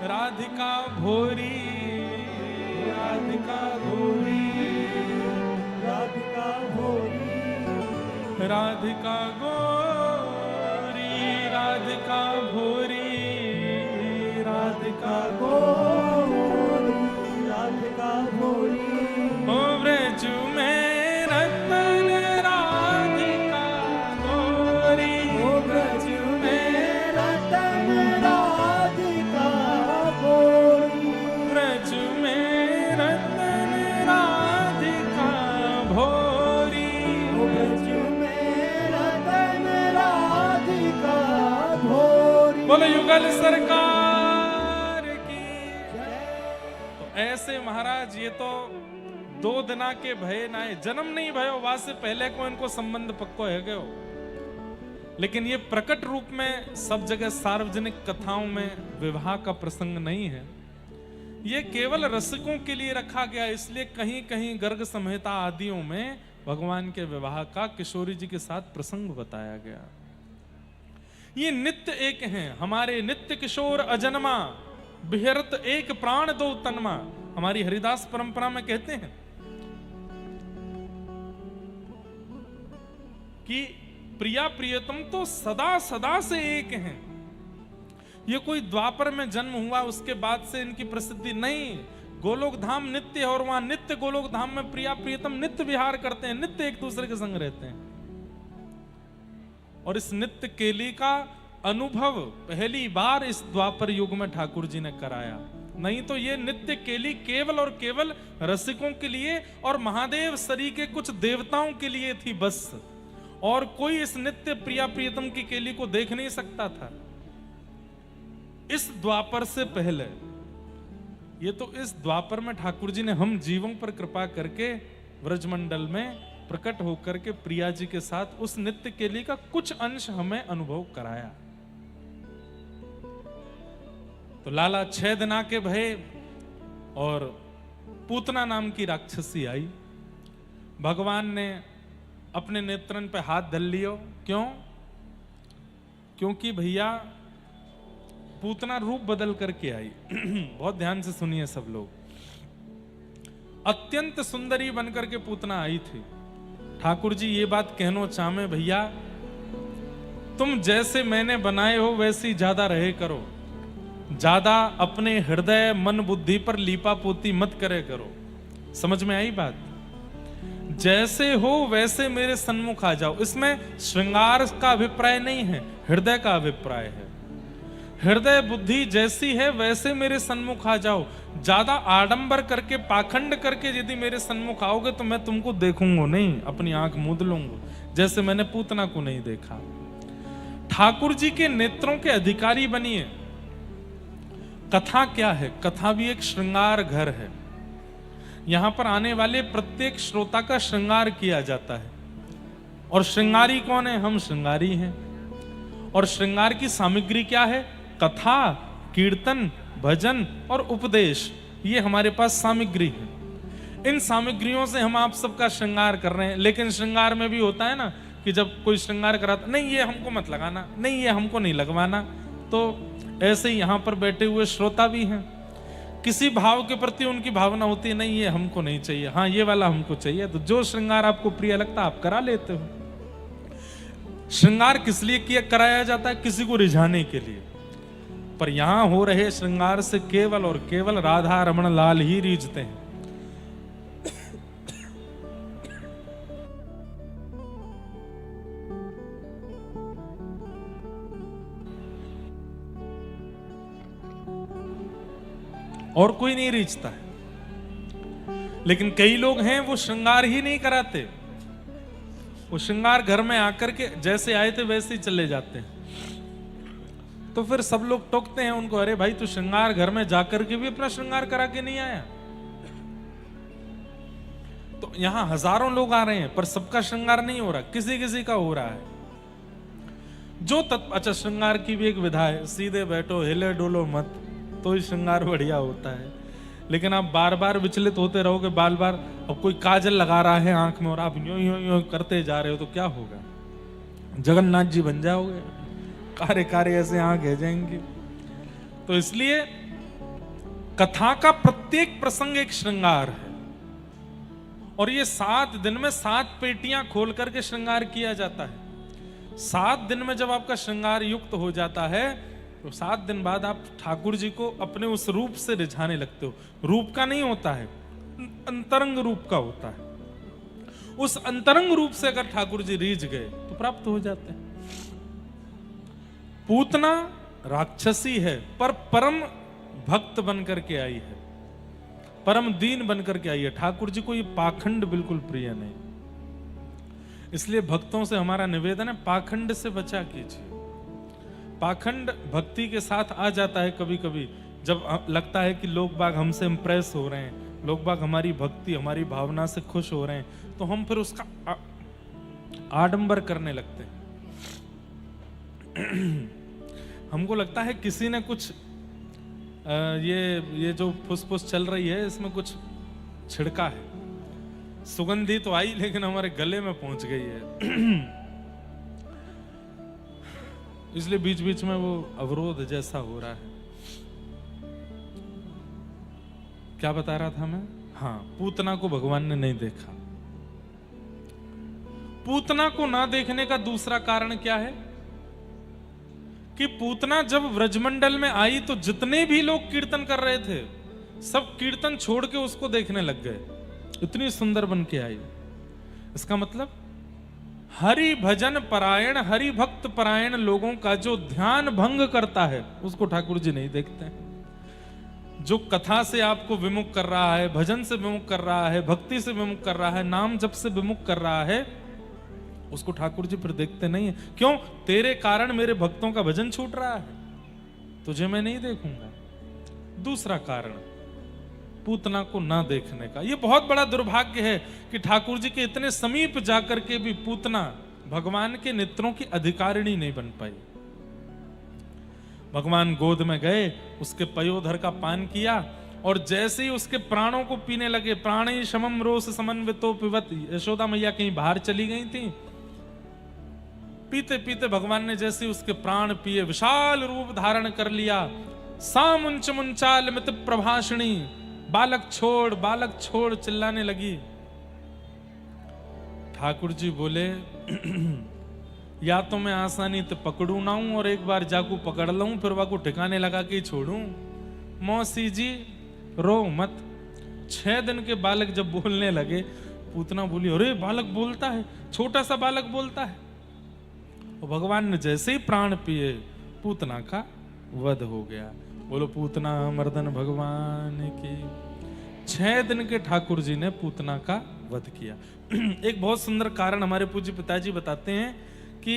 राधिका भोरी, राधिका भोरी, राधिका भोरी, राधिका गोरी, राधिका भोरी, राधिका गोरी, राधिका भोरी। ओ ब्रज में रतन राधिका गोरी, ओ ब्रज में रतन राधिका गोरी, ब्रज में रतन राधिका भोरी। ओ ब्रज में रतन राधिका भोरी। बोलो युगल सरकार की। तो ऐसे महाराज ये तो 2 दिना के भय नाए, जन्म नहीं भयो वासे पहले को इनको संबंध पक्को है गयो। लेकिन ये प्रकट रूप में सब जगह सार्वजनिक कथाओं में विवाह का प्रसंग नहीं है, ये केवल रसिकों के लिए रखा गया। इसलिए कहीं कहीं गर्ग संहिता आदियों में भगवान के विवाह का किशोरी जी के साथ प्रसंग बताया गया। ये नित्य एक हैं, हमारे नित्य किशोर अजन्मा, बिहरत एक प्राण दो तन्मा। हमारी हरिदास परंपरा में कहते हैं कि प्रिया प्रियतम तो सदा सदा से एक हैं। ये कोई द्वापर में जन्म हुआ उसके बाद से इनकी प्रसिद्धि नहीं। गोलोक धाम नित्य है और वहां नित्य गोलोक धाम में प्रिया प्रियतम नित्य विहार करते हैं, नित्य एक दूसरे के संग रहते हैं। और इस नित्य केली का अनुभव पहली बार इस द्वापर युग में ठाकुर जी ने कराया। नहीं तो ये नित्य केली केवल और केवल रसिकों के लिए और महादेव सरी के कुछ देवताओं के लिए थी बस। और कोई इस नित्य प्रिया प्रियतम की केली को देख नहीं सकता था। इस द्वापर से पहले, ये तो इस द्वापर में ठाकुर जी ने हम जीवों पर कृपा करके व्रजमंडल में प्रकट होकर के प्रिया जी के साथ उस नित्य केली का कुछ अंश हमें अनुभव कराया। तो लाला 6 दिना के भय और पूतना नाम की राक्षसी आई। भगवान ने अपने नेत्रन पे हाथ धर लियो। क्यों? क्योंकि भैया पूतना रूप बदल करके आई। बहुत ध्यान से सुनिए सब लोग। अत्यंत सुंदरी बनकर के पूतना आई थी। ठाकुर जी ये बात कहना चाहे, भैया तुम जैसे मैंने बनाए हो वैसी ज्यादा रहे करो, ज्यादा अपने हृदय मन बुद्धि पर लीपा पोती मत करे करो। समझ में आई बात? जैसे हो वैसे मेरे सन्मुख आ जाओ। इसमें श्रृंगार का अभिप्राय नहीं है, हृदय का अभिप्राय है। हृदय बुद्धि जैसी है वैसे मेरे सन्मुख आ जाओ। ज्यादा आडंबर करके पाखंड करके यदि मेरे सन्मुख आओगे तो मैं तुमको देखूंगा नहीं, अपनी आंख मूंद लूंगा, जैसे मैंने पूतना को नहीं देखा। ठाकुर जी के नेत्रों के अधिकारी बनिए। कथा क्या है? कथा भी एक श्रृंगार घर है। यहां पर आने वाले प्रत्येक श्रोता का श्रृंगार किया जाता है। और श्रृंगारी कौन है? हम श्रृंगारी हैं। और श्रृंगार की सामग्री क्या है? कथा, कीर्तन, भजन और उपदेश, ये हमारे पास सामग्री है। इन सामग्रियों से हम आप सबका श्रृंगार कर रहे हैं। लेकिन श्रृंगार में भी होता है ना कि जब कोई श्रृंगार कराता, नहीं ये हमको मत लगाना, नहीं ये हमको नहीं लगवाना। तो ऐसे ही यहां पर बैठे हुए श्रोता भी हैं, किसी भाव के प्रति उनकी भावना होती है, नहीं ये हमको नहीं चाहिए, हाँ ये वाला हमको चाहिए। तो जो श्रृंगार आपको प्रिय लगता आप करा लेते हो। श्रृंगार किस लिए किया कराया जाता है? किसी को रिझाने के लिए। पर यहां हो रहे श्रृंगार से केवल और केवल राधा रमण लाल ही रीझते हैं। और कोई नहीं रीझता है। लेकिन कई लोग हैं वो श्रृंगार ही नहीं कराते, वो श्रृंगार घर में आकर के जैसे आए थे वैसे ही चले जाते हैं। तो फिर सब लोग टोकते हैं उनको, अरे भाई तू श्रृंगार घर में जाकर के भी अपना श्रृंगार करा के नहीं आया। तो यहां हजारों लोग आ रहे हैं पर सबका श्रृंगार नहीं हो रहा, किसी किसी का हो रहा है। जो अच्छा, श्रृंगार की भी एक विधा है, सीधे बैठो हिले डोलो मत, तो ही श्रृंगार बढ़िया होता है। लेकिन आप बार बार विचलित होते रहोगे, बार बार अब कोई काजल लगा रहा है आंख में और आप यूं यूं यूं करते जा रहे हो तो क्या होगा? जगन्नाथ जी बन जाओगे, कारे कारे ऐसे आंख है जाएंगे। तो इसलिए कथा का प्रत्येक प्रसंग एक श्रृंगार है, और ये 7 दिन में 7 पेटियां खोल करके श्रृंगार किया जाता है। 7 दिन में जब आपका श्रृंगार युक्त हो जाता है तो 7 दिन बाद आप ठाकुर जी को अपने उस रूप से रिझाने लगते हो। रूप का नहीं होता है, अंतरंग रूप का होता है। उस अंतरंग रूप से अगर ठाकुर जी रीझ गए तो प्राप्त हो जाते हैं। पूतना राक्षसी है पर परम भक्त बनकर के आई है, परम दीन बनकर के आई है। ठाकुर जी को ये पाखंड बिल्कुल प्रिय नहीं, इसलिए भक्तों से हमारा निवेदन है पाखंड से बचा कीजिए। पाखंड भक्ति के साथ आ जाता है कभी कभी, जब लगता है कि लोग बाग हमसे इंप्रेस हो रहे हैं, लोग बाग हमारी भक्ति हमारी भावना से खुश हो रहे हैं, तो हम फिर उसका आडंबर करने लगते हैं। हमको लगता है किसी ने कुछ ये जो फुसफुस चल रही है इसमें कुछ छिड़का है, सुगंधी तो आई लेकिन हमारे गले में पहुंच गई है। इसलिए बीच बीच में वो अवरोध जैसा हो रहा है। क्या बता रहा था मैं? हाँ, पूतना को भगवान ने नहीं देखा। पूतना को ना देखने का दूसरा कारण क्या है कि पूतना जब व्रजमंडल में आई तो जितने भी लोग कीर्तन कर रहे थे सब कीर्तन छोड़ के उसको देखने लग गए, इतनी सुंदर बन के आई। इसका मतलब हरि भजन परायण हरि भक्त परायण लोगों का जो ध्यान भंग करता है उसको ठाकुर जी नहीं देखते हैं। जो कथा से आपको विमुख कर रहा है, भजन से विमुख कर रहा है, भक्ति से विमुख कर रहा है, नाम जप से विमुख कर रहा है, उसको ठाकुर जी फिर देखते नहीं है। क्यों? तेरे कारण मेरे भक्तों का भजन छूट रहा है, तुझे मैं नहीं देखूंगा। दूसरा कारण पूतना को ना देखने का। यह बहुत बड़ा दुर्भाग्य है कि ठाकुर जी के इतने समीप जाकर के भी पूतना भगवान के नेत्रों की अधिकारिणी नहीं बन पाई। भगवान गोद में गए, उसके पयोधर का पान किया, और जैसे ही उसके प्राणों को पीने लगे, प्राणी समम रोष समन्वितो पिबत, यशोदा मैया कहीं बाहर चली गई थी, पीते पीते भगवान ने जैसे उसके प्राण पिए, विशाल रूप धारण कर लिया। सामुंच मुंचाल मित प्रभाषिणी, बालक छोड़ चिल्लाने लगी। ठाकुर जी बोले या तो मैं आसानी तो पकड़ू ना हूं और एक बार जाकू पकड़ लूं फिर वाकू ठिकाने लगा के छोड़ू। मौसी जी रो मत। 6 दिन के बालक जब बोलने लगे, पूतना बोली अरे बालक बोलता है, छोटा सा बालक बोलता है। और भगवान ने जैसे ही प्राण पिए पूतना का वध हो गया। बोलो पूतना मर्दन भगवान की। 6 दिन के ठाकुर जी ने पूतना का वध किया। एक बहुत सुंदर कारण हमारे पूज्य पिताजी बताते हैं कि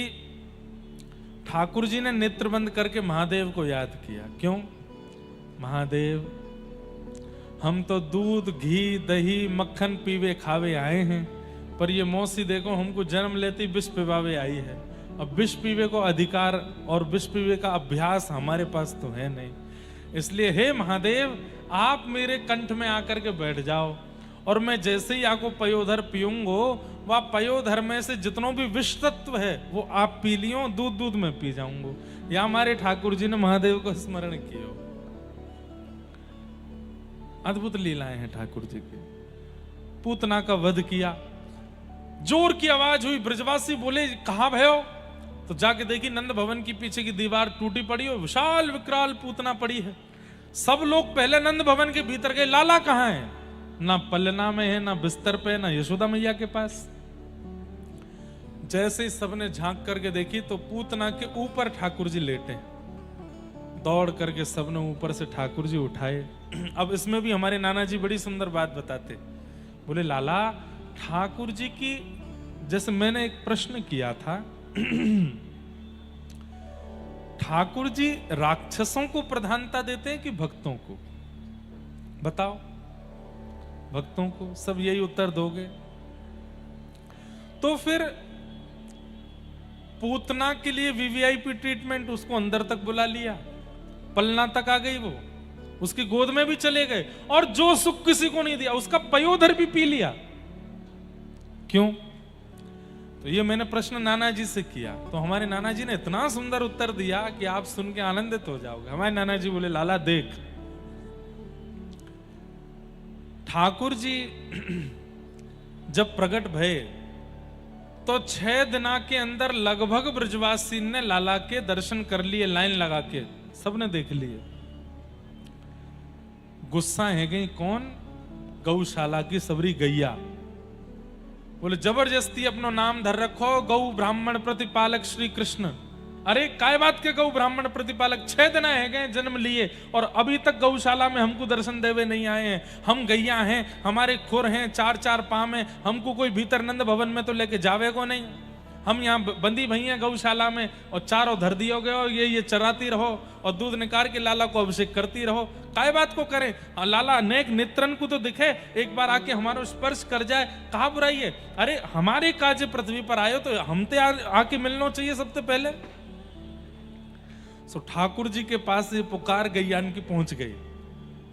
ठाकुर जी ने नेत्र बंद करके महादेव को याद किया। क्यों? महादेव, हम तो दूध घी दही मक्खन पीवे खावे आए हैं, पर ये मौसी देखो हमको जन्म लेती विष पिवावे आई है। अब विष पीवे को अधिकार और विष पीवे का अभ्यास हमारे पास तो है नहीं, इसलिए हे महादेव आप मेरे कंठ में आकर के बैठ जाओ, और मैं जैसे ही आपको पयोधर पीऊंगो, वह पयोधर में से जितनों भी विष तत्व है वो आप पी लियो, दूध में पी जाऊंगो। या हमारे ठाकुर जी ने महादेव को स्मरण किया। अद्भुत लीलाएं हैं ठाकुर जी की। पूतना का वध किया, जोर की आवाज हुई, ब्रजवासी बोले कहां भयो? तो जाके देखी नंद भवन की पीछे की दीवार टूटी पड़ी और विशाल विकराल पूतना पड़ी है। सब लोग पहले नंद भवन के भीतर गए, लाला कहां है? ना पलना में है, ना बिस्तर पे, ना यशोदा मैया के पास। जैसे ही सबने झांक करके देखी तो पूतना के ऊपर ठाकुर जी लेटे। दौड़ करके सबने ऊपर से ठाकुर जी उठाए। अब इसमें भी हमारे नाना जी बड़ी सुंदर बात बताते, बोले लाला ठाकुर जी की, जैसे मैंने एक प्रश्न किया था, ठाकुर जी राक्षसों को प्रधानता देते हैं कि भक्तों को? बताओ, भक्तों को। सब यही उत्तर दोगे। तो फिर पूतना के लिए वीवीआईपी ट्रीटमेंट, उसको अंदर तक बुला लिया, पलना तक आ गई, वो उसकी गोद में भी चले गए, और जो सुख किसी को नहीं दिया उसका पयोधर भी पी लिया। क्यों? तो ये मैंने प्रश्न नाना जी से किया, तो हमारे नाना जी ने इतना सुंदर उत्तर दिया कि आप सुन के आनंदित हो जाओगे। हमारे नाना जी बोले लाला देख, ठाकुर जी जब प्रकट भये तो 6 दिना के अंदर लगभग ब्रजवासी ने लाला के दर्शन कर लिए, लाइन लगा के सबने देख लिए। गुस्सा है गई कौन? गौशाला की सबरी गैया। बोले जबरदस्ती अपनो नाम धर रखो गौ ब्राह्मण प्रतिपालक श्री कृष्ण। अरे काय बात के गौ ब्राह्मण प्रतिपालक? 6 दिन है गए जन्म लिए और अभी तक गौशाला में हमको दर्शन देवे नहीं आए हैं। हम गैया हैं, हमारे खुर हैं, 4-4 पाँव हैं, हमको कोई भीतर नंद भवन में तो लेके जावे को नहीं। हम यहाँ बंदी भई हैं गौशाला में और चारों धर दियो गए और ये चराती रहो और दूध निकाल के लाला को अभिषेक करती रहो। काय बात को करें? लाला नेक नेत्रन को तो दिखे, एक बार आके हमारा स्पर्श कर जाए, कहा बुराई है? अरे हमारे काज पृथ्वी पर आयो तो हमते आके मिलना चाहिए सबसे पहले। सो ठाकुर जी के पास ये पुकार गैयान की पहुंच गई।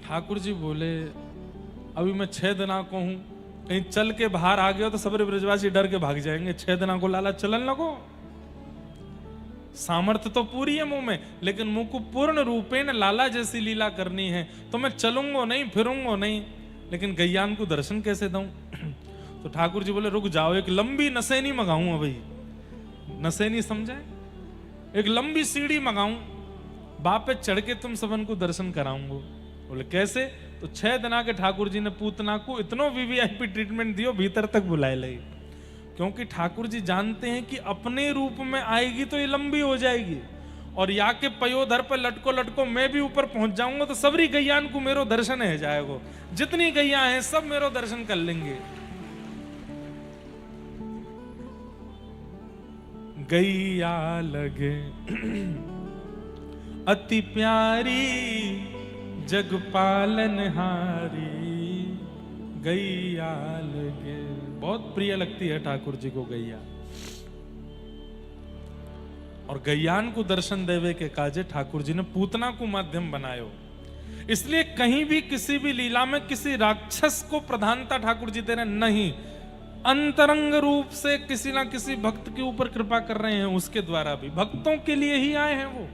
ठाकुर जी बोले अभी मैं 6 दिना को हूं, कहीं चल के बाहर आ गया तो सबरे ब्रजवासी डर के भाग जाएंगे। 6 दिना को लाला चलन लगो। सामर्थ्य तो पूरी है मुंह में, लेकिन मुंह को पूर्ण रूपेण लाला जैसी लीला करनी है तो मैं चलूंगा नहीं, फिरूंगा नहीं, लेकिन गैयान को दर्शन कैसे दूं? तो ठाकुर जी बोले रुक जाओ, एक लंबी नसेनी मंगाऊं। अभी नसेनी समझे? एक लंबी सीढ़ी मंगाऊं, बाप पे चढ़ के तुम सबन को दर्शन कराऊंगा। बोले कैसे? तो 6 दिना के ठाकुर जी ने पूतना को इतनो वीवीआईपी ट्रीटमेंट दियो, भीतर तक बुलाए लगी। क्योंकि ठाकुर जी जानते हैं कि अपने रूप में आएगी तो ये लंबी हो जाएगी और या के पयोधर पर लटको लटको मैं भी ऊपर पहुंच जाऊंगा तो सबरी गैयान को मेरो दर्शन है जाएगा। जितनी गैया हैं सब मेरो दर्शन कर लेंगे। गैया लगे अति प्यारी जग पालन हारी, गैया लगे। बहुत प्रिय लगती है ठाकुर जी को गैया। और गैयान को दर्शन देवे के काजे ठाकुर जी ने पूतना को माध्यम बनायो। इसलिए कहीं भी किसी भी लीला में किसी राक्षस को प्रधानता ठाकुर जी दे रहे नहीं, अंतरंग रूप से किसी ना किसी भक्त के ऊपर कृपा कर रहे हैं। उसके द्वारा भी भक्तों के लिए ही आए हैं वो।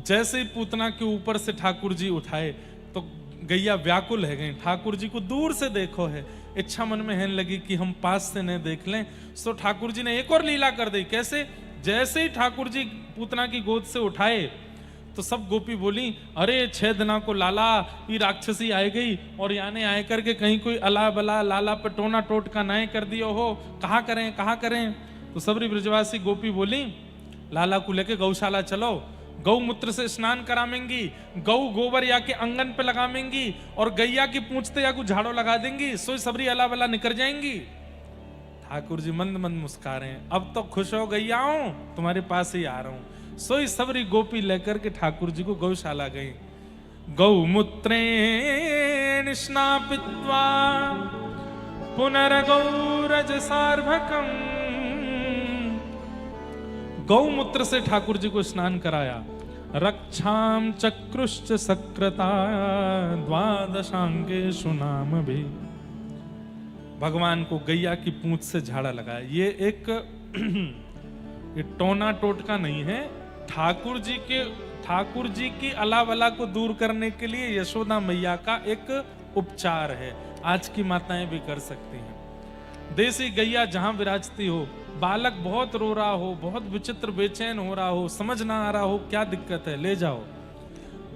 जैसे ही पूतना के ऊपर से ठाकुर जी उठाए तो गैया व्याकुल है गई। ठाकुर जी को दूर से देखो है, इच्छा मन में है लगी कि हम पास से न देख लें। सो ठाकुर जी ने एक और लीला कर दी। कैसे? जैसे ही ठाकुर जी पूतना की गोद से उठाए तो सब गोपी बोली अरे 6 दिना को लाला ये राक्षसी आए गई और याने आए करके कहीं कोई अला बला लाला पे टोना टोट का नाय कर दियो हो, कहाँ करें कहाँ करें। तो सबरी ब्रजवासी गोपी बोली लाला को लेके गौशाला चलो, गौमूत्र से स्नान करामेंगी, गौ गोबर या के आंगन पे लगामेंगी और गैया की पूंछते या को झाड़ो लगा देंगी, सोई सबरी अला बला निकल जाएंगी। ठाकुर जी मंद मंद मुस्का रहे हैं, अब तो खुश हो गैया हूं, तुम्हारे पास ही आ रहा हूं। सोई सबरी गोपी लेकर के ठाकुर जी को गौशाला गई। गौमूत्रेण स्नापित्वा पुनर्गौरज सार्भकम। गौमूत्र से ठाकुर जी को स्नान कराया। रक्षाम चक्रुश्च सक्रता द्वादशांगे सुनाम भी। भगवान को गैया की पूंछ से झाड़ा लगाया। ये एक ये टोना टोटका नहीं है, ठाकुर जी की अलावला को दूर करने के लिए यशोदा मैया का एक उपचार है। आज की माताएं भी कर सकती हैं। देसी गैया जहां विराजती हो, बालक बहुत रो रहा हो, बहुत विचित्र बेचैन हो रहा हो, समझ ना आ रहा हो क्या दिक्कत है, ले जाओ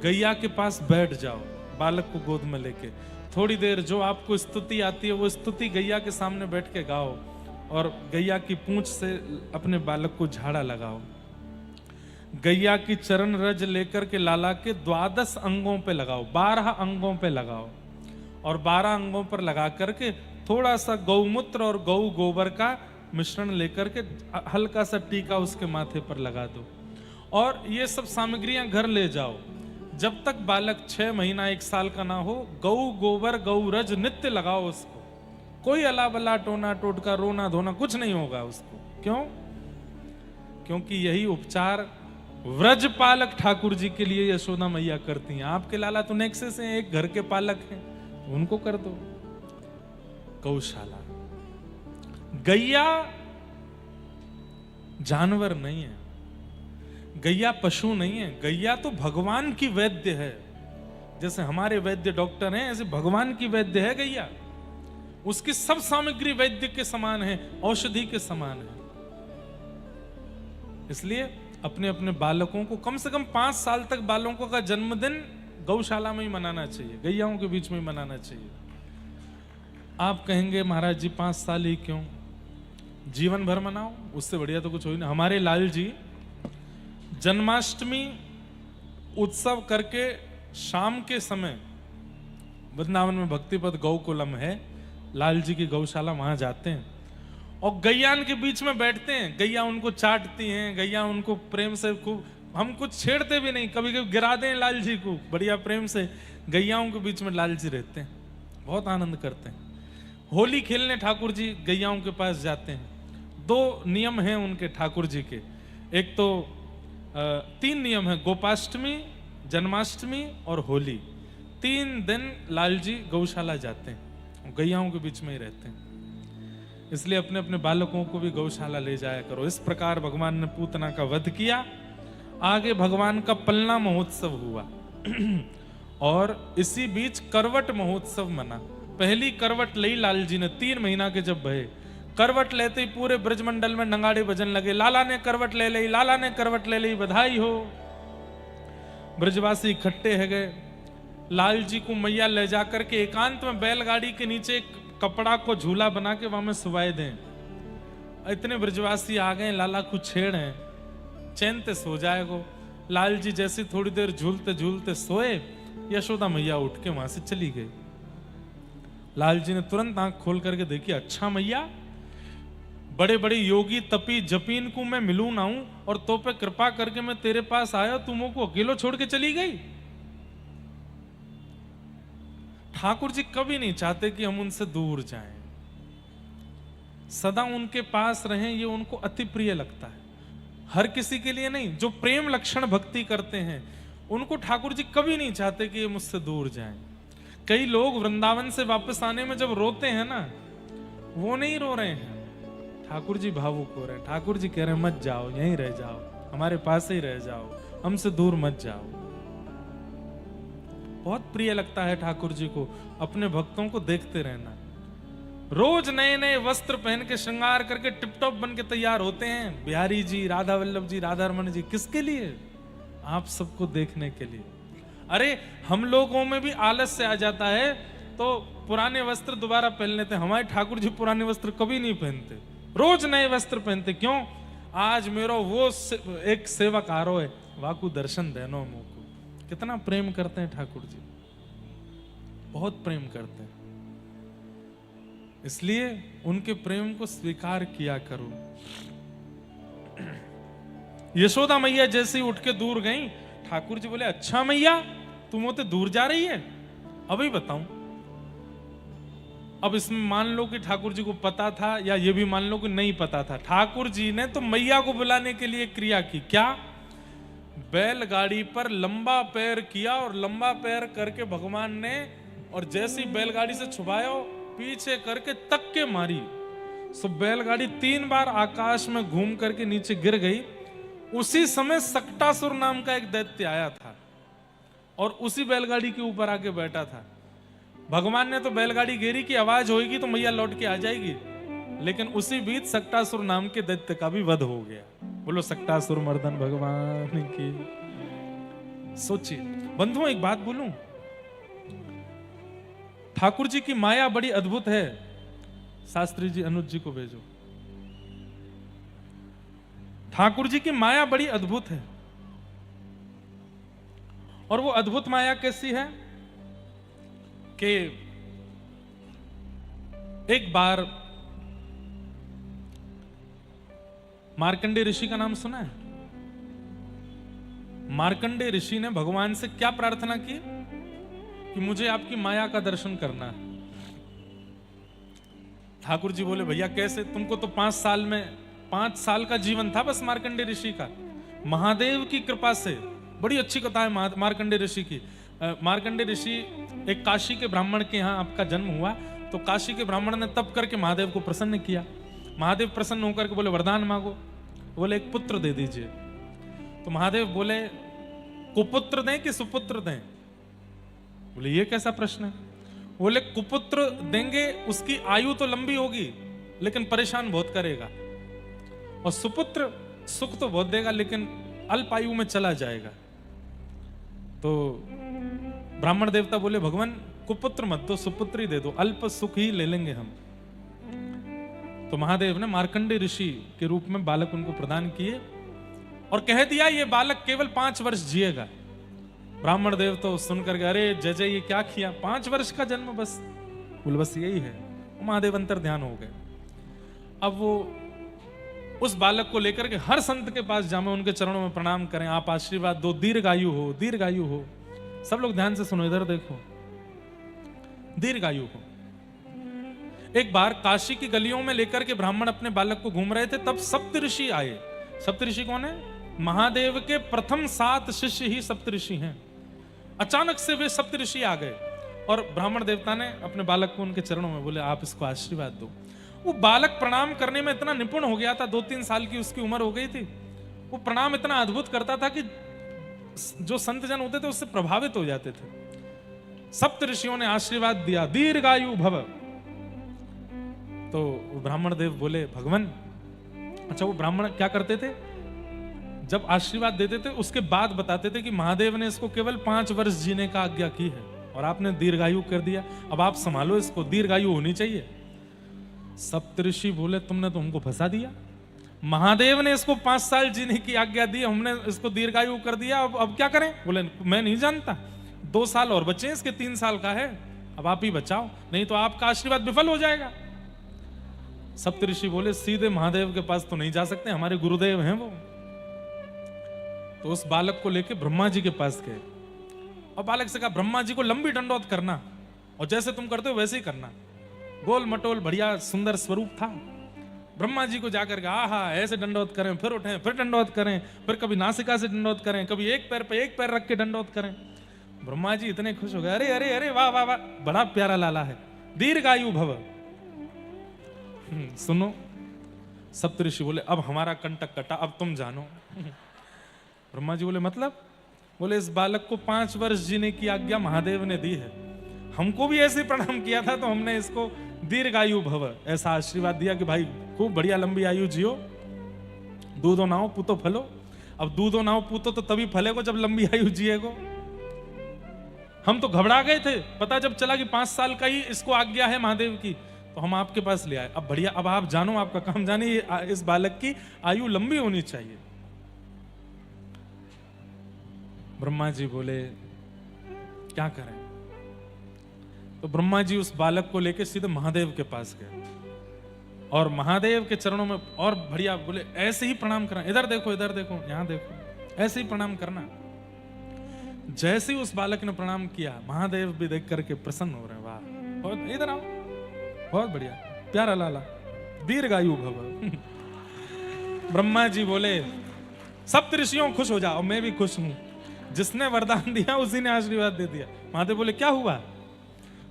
गैया के पास, बैठ जाओ बालक को गोद में लेके। थोड़ी देर जो आपको स्तुति आती है वो स्तुति गैया के सामने बैठ के गाओ और गैया की पूंछ से अपने बालक को झाड़ा लगाओ। गैया की चरण रज लेकर के लाला के 12 अंगों पे लगाओ, 12 अंगों पे लगाओ और 12 अंगों पर लगा करके थोड़ा सा गौमूत्र और गौ गोबर का मिश्रण लेकर के हल्का सा टीका उसके माथे पर लगा दो और ये सब सामग्रियां घर ले जाओ। जब तक बालक 6 महीना 1 साल का ना हो, गौ गोबर गौ रज नित्य लगाओ उसको। कोई अला बला टोना टोटका रोना धोना कुछ नहीं होगा उसको। क्यों? क्योंकि यही उपचार व्रज पालक ठाकुर जी के लिए यशोदा मैया करती हैं। आपके लाला तो नेक्से से एक घर के पालक हैं, तो उनको कर दो। गौशाला, गैया जानवर नहीं है, गैया पशु नहीं है, गैया तो भगवान की वैद्य है। जैसे हमारे वैद्य डॉक्टर हैं, ऐसे भगवान की वैद्य है गैया। उसकी सब सामग्री वैद्य के समान है, औषधि के समान है। इसलिए अपने अपने बालकों को कम से कम 5 साल तक बालकों का जन्मदिन गौशाला में ही मनाना चाहिए, गैयाओं के बीच में ही मनाना चाहिए। आप कहेंगे महाराज जी 5 साल ही क्यों, जीवन भर मनाओ, उससे बढ़िया तो कुछ हो ही नहीं। हमारे लाल जी जन्माष्टमी उत्सव करके शाम के समय वृंदावन में भक्तिपद गौकुलम है, लाल जी की गौशाला, वहां जाते हैं और गैयान के बीच में बैठते हैं। गैया उनको चाटती हैं, गैया उनको प्रेम से खूब, हम कुछ छेड़ते भी नहीं, कभी कभी गिरा दें लाल जी को, बढ़िया प्रेम से गैयाओं के बीच में लाल जी रहते हैं, बहुत आनंद करते हैं। होली खेलने ठाकुर जी गैयाओं के पास जाते हैं। 2 नियम हैं उनके ठाकुर जी के, एक तो 3 नियम है, गोपाष्टमी, जन्माष्टमी और होली। 3 दिन लाल जी गौशाला जाते हैं, गैयाओं के बीच में ही रहते हैं। इसलिए अपने अपने बालकों को भी गौशाला ले जाया करो। इस प्रकार भगवान ने पूतना का वध किया। आगे भगवान का पलना महोत्सव हुआ और इसी बीच करवट महोत्सव मना। पहली करवट ली लाल जी ने 3 महीना के जब भये। करवट लेते ही पूरे ब्रजमंडल में नगाड़े बजन लगे, लाला ने करवट ले ली, लाला ने करवट ले ली, बधाई हो। ब्रजवासी इकट्ठे है गए। लाल जी को मैया ले जाकर के एकांत में बैलगाड़ी के नीचे एक कपड़ा को झूला बना के वहां में सुवाए दें। इतने ब्रजवासी आ गए, लाला को छेड़ हैं, चैन ते सो जाएगो। लाल जी जैसे थोड़ी देर झूलते झूलते सोए, यशोदा मैया उठ के वहां से चली गई। लाल जी ने तुरंत आंख खोल करके देखी, अच्छा मैया, बड़े बड़े योगी तपी जपीन को मैं मिलूं ना हूं और तो पे कृपा करके मैं तेरे पास आया, तुम को अकेलो छोड़ के चली गई। ठाकुर जी कभी नहीं चाहते कि हम उनसे दूर जाएं, सदा उनके पास रहें, ये उनको अति प्रिय लगता है। हर किसी के लिए नहीं, जो प्रेम लक्षण भक्ति करते हैं उनको ठाकुर जी कभी नहीं चाहते कि ये मुझसे दूर जाएं। कई लोग वृंदावन से वापस आने में जब रोते हैं ना, वो नहीं रो रहे हैं, ठाकुर जी भावुक हो रहे हैं। ठाकुर जी कह रहे हैं मत जाओ, यहीं रह जाओ, हमारे पास ही रह जाओ, हमसे दूर मत जाओ। बहुत प्रिय लगता है ठाकुर जी को अपने भक्तों को देखते रहना। रोज नए नए वस्त्र पहन के श्रृंगार करके टिपटॉप बन के तैयार होते हैं बिहारी जी, राधा वल्लभ जी, राधा रमन जी। किसके लिए? आप सबको देखने के लिए। अरे हम लोगों में भी आलस से आ जाता है तो पुराने वस्त्र दोबारा पहन लेते हैं। हमारे ठाकुर जी पुराने वस्त्र कभी नहीं पहनते, रोज नए वस्त्र पहनते। क्यों? आज मेरा वो एक सेवक आ रहा है, वाकू दर्शन देनो मुको। कितना प्रेम करते हैं ठाकुर जी, बहुत प्रेम करते हैं। इसलिए उनके प्रेम को स्वीकार किया करो। यशोदा मैया जैसे ही उठ के दूर गई, ठाकुर जी बोले अच्छा मैया तुम होते दूर जा रही है, अभी बताऊं। अब इसमें मान लो कि ठाकुर जी को पता था या ये भी मान लो कि नहीं पता था। ठाकुर जी ने तो मैया को बुलाने के लिए क्रिया की। क्या? बैलगाड़ी पर लंबा पैर किया और लंबा पैर करके भगवान ने, और जैसी बैलगाड़ी से छुपाया पीछे करके तक के मारी, सो बैलगाड़ी 3 बार आकाश में घूम करके नीचे गिर गई। उसी समय सक्टासुर नाम का एक दैत्य आया था और उसी बैलगाड़ी के ऊपर आके बैठा था। भगवान ने तो बैलगाड़ी घेरी की आवाज होगी तो मैया लौट के आ जाएगी, लेकिन उसी बीच सक्टासुर नाम के दैत्य का भी वध हो गया। बोलो सक्टासुर मर्दन भगवान की। सोचिए बंधुओं, एक बात बोलूं, ठाकुर जी की माया बड़ी अद्भुत है। शास्त्री जी अनुज जी को भेजो। ठाकुर जी की माया बड़ी अद्भुत है। और वो अद्भुत माया कैसी है कि एक बार मार्कंडेय ऋषि का नाम सुना है? मार्कंडेय ऋषि ने भगवान से क्या प्रार्थना की कि मुझे आपकी माया का दर्शन करना है। ठाकुर जी बोले भैया कैसे? तुमको तो 5 साल का जीवन था बस मार्कंडेय ऋषि का। महादेव की कृपा से, बड़ी अच्छी कथा है मार्कंडेय ऋषि की। मार्कंडेय ऋषि एक काशी के ब्राह्मण के यहाँ आपका जन्म हुआ, तो काशी के ब्राह्मण ने तप करके महादेव को प्रसन्न किया। महादेव प्रसन्न होकर के बोले वरदान मांगो। बोले एक पुत्र दे दीजिए। तो महादेव बोले कुपुत्र दें कि सुपुत्र दें? बोले ये कैसा प्रश्न है? बोले कुपुत्र देंगे, उसकी आयु तो लंबी होगी लेकिन परेशान बहुत करेगा, और सुपुत्र सुख तो बहुत देगा लेकिन अल्प आयु में चला जाएगा। तो ब्राह्मण देवता बोले भगवान कुपुत्र मत दो, सुपुत्र ही दे दो, अल्प सुख ही ले लेंगे हम। तो महादेव ने मार्कंडे ऋषि के रूप में बालक उनको प्रदान किए और कह दिया ये बालक केवल 5 वर्ष जिएगा। ब्राह्मण देव तो सुनकर गए, अरे जय जय ये क्या किया, 5 वर्ष का जन्म बस, बोले बस यही है। महादेव अंतर ध्यान हो गए। अब वो उस बालक को लेकर के हर संत के पास जामे, उनके चरणों में प्रणाम करें, आप आशीर्वाद दो, दीर्घायु हो, दीर्घायु हो। सब लोग ध्यान से सुनो, इधर देखो, दीर्घायु हो। एक बार काशी की गलियों में लेकर के ब्राह्मण अपने बालक को घूम रहे थे, तब सप्तऋषि आए। सप्तऋषि कौन है? महादेव के प्रथम 7 शिष्य ही सप्तऋषि हैं। अचानक से वे सप्तऋषि आ गए और ब्राह्मण देवता ने अपने बालक को उनके चरणों में बोले आप इसको आशीर्वाद दो। वो बालक प्रणाम करने में इतना निपुण हो गया था, 2-3 साल की उसकी उम्र हो गई थी। वो प्रणाम इतना अद्भुत करता था कि जो संत जन होते थे उससे प्रभावित हो जाते थे। सप्तऋषियों ने आशीर्वाद दिया, दीर्घायु भव। तो ब्राह्मण देव बोले भगवान, अच्छा वो ब्राह्मण क्या करते थे, जब आशीर्वाद देते थे उसके बाद बताते थे कि महादेव ने इसको केवल 5 वर्ष जीने का आज्ञा की है और आपने दीर्घायु कर दिया, अब आप संभालो इसको, दीर्घायु होनी चाहिए। सप्तऋषि बोले तुमने तो हमको फंसा दिया, महादेव ने इसको 5 साल जीने की आज्ञा दी, हमने इसको दीर्घायु कर दिया, अब क्या करें? बोले मैं नहीं जानता, 2 साल और बचे, इसके 3 साल का है, अब आप ही बचाओ, नहीं तो आपका आशीर्वाद विफल हो जाएगा। सप्तऋषि बोले सीधे महादेव के पास तो नहीं जा सकते, हमारे गुरुदेव हैं वो। तो उस बालक को लेके ब्रह्मा जी के पास गए और बालक से कहा ब्रह्मा जी को लंबी दंडौत करना और जैसे तुम करते हो वैसे ही करना। गोल मटोल बढ़िया सुंदर स्वरूप था। ब्रह्मा जी को जाकर कहा हा ऐसे दंडौत करें, फिर उठें, फिर दंडौत करें, फिर कभी नासिका से दंडौत करें, कभी एक पैर पे एक पैर रख के दंडौत करें। ब्रह्मा जी इतने खुश हो गए, अरे अरे अरे वाह वाह वाह, बड़ा प्यारा लाला है, दीर्घायु भव। सुनो, सप्तऋषि बोले अब हमारा कंटक कटा, अब तुम जानो। ब्रह्मा जी बोले मतलब? बोले इस बालक को 5 वर्ष जीने की आज्ञा महादेव ने दी है, हमको भी ऐसे प्रणाम किया था तो हमने इसको दीर्घायु भव ऐसा आशीर्वाद दिया कि भाई खूब बढ़िया लंबी आयु जियो, दूधो नाओ पूतो फलो। अब दूधो नाओ पूतो तो तभी फलेगो जब लंबी आयु जिएगो। हम तो घबरा गए थे, पता जब चला कि 5 साल का ही इसको आज्ञा है महादेव की, तो हम आपके पास ले आए। अब बढ़िया, अब आप जानो, आपका काम जाने, इस बालक की आयु लंबी होनी चाहिए। ब्रह्मा जी बोले क्या करें? तो ब्रह्मा जी उस बालक को लेकर सीधे महादेव के पास गए और महादेव के चरणों में और बढ़िया बोले ऐसे ही प्रणाम करना, इधर देखो, इधर देखो, यहां देखो, ऐसे ही प्रणाम करना। जैसे ही उस बालक ने प्रणाम किया, महादेव भी देख करके प्रसन्न हो रहे हैं, वाह बहुत, इधर आओ, बहुत बढ़िया, प्यारा लाला, दीर्घायु भव। ब्रह्मा जी बोले सप्तऋषियों खुश हो जाओ, मैं भी खुश हूं, जिसने वरदान दिया उसी ने आशीर्वाद दे दिया। महादेव बोले क्या हुआ?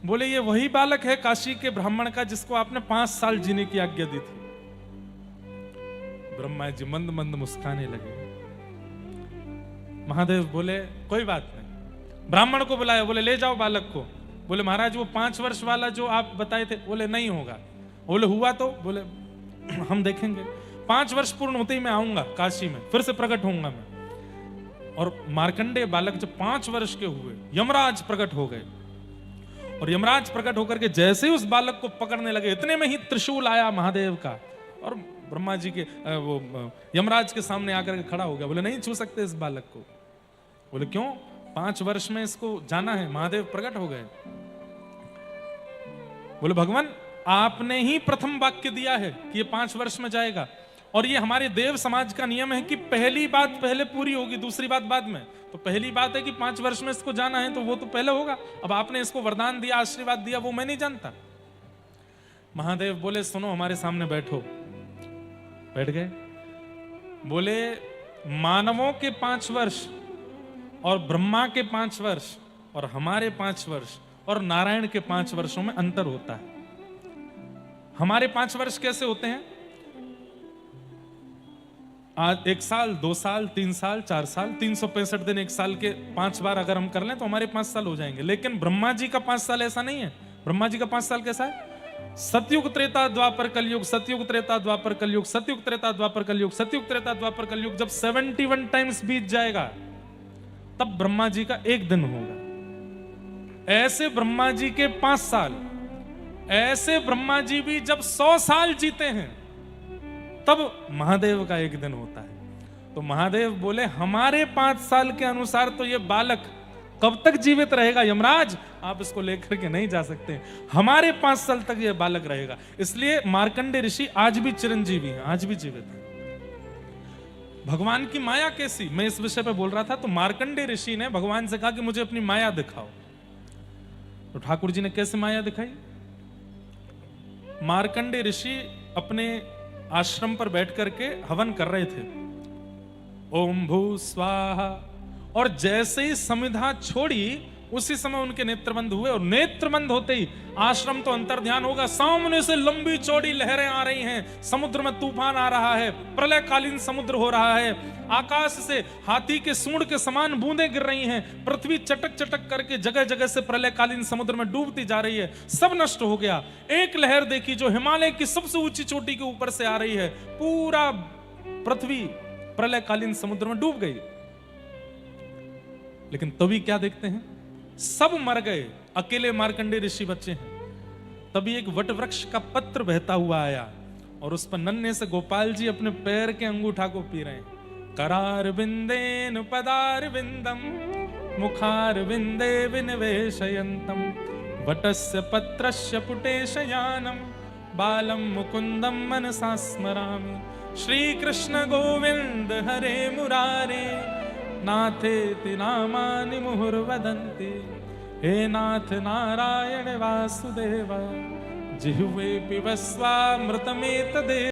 बोले ये वही बालक है काशी के ब्राह्मण का जिसको आपने 5 साल जीने की आज्ञा दी थी। ब्रह्मा जी मंद मंद मुस्काने लगे। महादेव बोले कोई बात नहीं। ब्राह्मण को बुलाया, बोले ले जाओ बालक को। बोले महाराज वो 5 वर्ष वाला जो आप बताए थे, बोले नहीं होगा। बोले हुआ तो? बोले हम देखेंगे, 5 वर्ष पूर्ण होते ही मैं आऊंगा काशी में, फिर से प्रकट होऊंगा मैं। और मार्कंडेय बालक जब 5 वर्ष के हुए, यमराज प्रकट हो गए और यमराज प्रकट होकर के जैसे ही उस बालक को पकड़ने लगे, इतने में ही त्रिशूल आया महादेव का और ब्रह्मा जी के वो यमराज के सामने आकर के खड़ा हो गया। बोले नहीं छू सकते इस बालक को। बोले क्यों? 5 वर्ष में इसको जाना है। महादेव प्रकट हो गए। बोले भगवान आपने ही प्रथम वाक्य दिया है कि ये 5 वर्ष में जाएगा, और ये हमारे देव समाज का नियम है कि पहली बात पहले पूरी होगी, दूसरी बात बाद में। तो पहली बात है कि 5 वर्ष में इसको जाना है, तो वो तो पहले होगा। अब आपने इसको वरदान दिया, आशीर्वाद दिया, वो मैं नहीं जानता। महादेव बोले सुनो, हमारे सामने बैठो। बैठ गए। बोले मानवों के 5 वर्ष और ब्रह्मा के 5 वर्ष और हमारे 5 वर्ष और नारायण के 5 वर्षों में अंतर होता है। हमारे 5 वर्ष कैसे होते हैं? आज 1 साल, 2 साल, 3 साल, 4 साल, 365 दिन 1 साल के 5 बार अगर हम कर लें तो हमारे 5 साल हो जाएंगे। लेकिन ब्रह्मा जी का 5 साल ऐसा नहीं है। ब्रह्मा जी का 5 साल कैसा है? सतयुग त्रेता द्वापर कलयुग, सतयुग त्रेता द्वापर कलयुग, सतयुग त्रेता द्वापर कलयुग, सतयुग त्रेता द्वापर कलयुग। जब 71 टाइम्स बीत जाएगा तब ब्रह्मा जी का 1 दिन होगा। ऐसे ब्रह्मा जी के 5 साल, ऐसे ब्रह्मा जी भी जब 100 साल जीते हैं तब महादेव का 1 दिन होता है। तो महादेव बोले हमारे 5 साल के अनुसार तो ये बालक कब तक जीवित रहेगा यमराज, आप इसको लेकर के नहीं जा सकते, हमारे 5 साल तक ये बालक रहेगा। इसलिए मार्कंडेय ऋषि आज भी चिरंजीवी हैं, आज भी जीवित हैं। भगवान की माया कैसी, मैं इस विषय पे बोल रहा था। तो मार्कंडेय ऋषि ने भगवान से कहा कि मुझे अपनी माया दिखाओ। तो ठाकुर जी ने कैसे माया दिखाई? मार्कंडेय ऋषि अपने आश्रम पर बैठ करके हवन कर रहे थे, ओम भू स्वाहा, और जैसे ही समिधा छोड़ी उसी समय उनके नेत्रबंद हुए। और नेत्रबंद होते ही आश्रम तो अंतर्ध्यान होगा, सामने से लंबी चौड़ी लहरें आ रही हैं, समुद्र में तूफान आ रहा है, प्रलयकालीन समुद्र हो रहा है, आकाश से हाथी के सूंड के समान बूंदें गिर रही हैं, पृथ्वी चटक चटक करके जगह जगह से प्रलयकालीन समुद्र में डूबती जा रही है, सब नष्ट हो गया। एक लहर देखी जो हिमालय की सबसे ऊंची चोटी के ऊपर से आ रही है, पूरा पृथ्वी प्रलयकालीन समुद्र में डूब गई। लेकिन तभी क्या देखते हैं, सब मर गए, अकेले मार्कंडेय ऋषि बचे हैं। तभी एक वट वृक्ष का पत्र बहता हुआ आया और उस पर नन्हे से गोपाल जी अपने पैर के अंगूठा को पी रहे हैं। करार बिंदेन पदार बिंदम मुखार बिंदे विनिवेशयन्तम वटस्य पत्रस्य पुटे शयानम बालम मुकुंदम मनसा स्मरामि। श्री कृष्ण गोविंद हरे मुरारे नाथेति नामानि मुहुर्वदन्ति। हे नाथ नारायण वासुदेव जिह्वे पिबस्वामृतमेतदेव।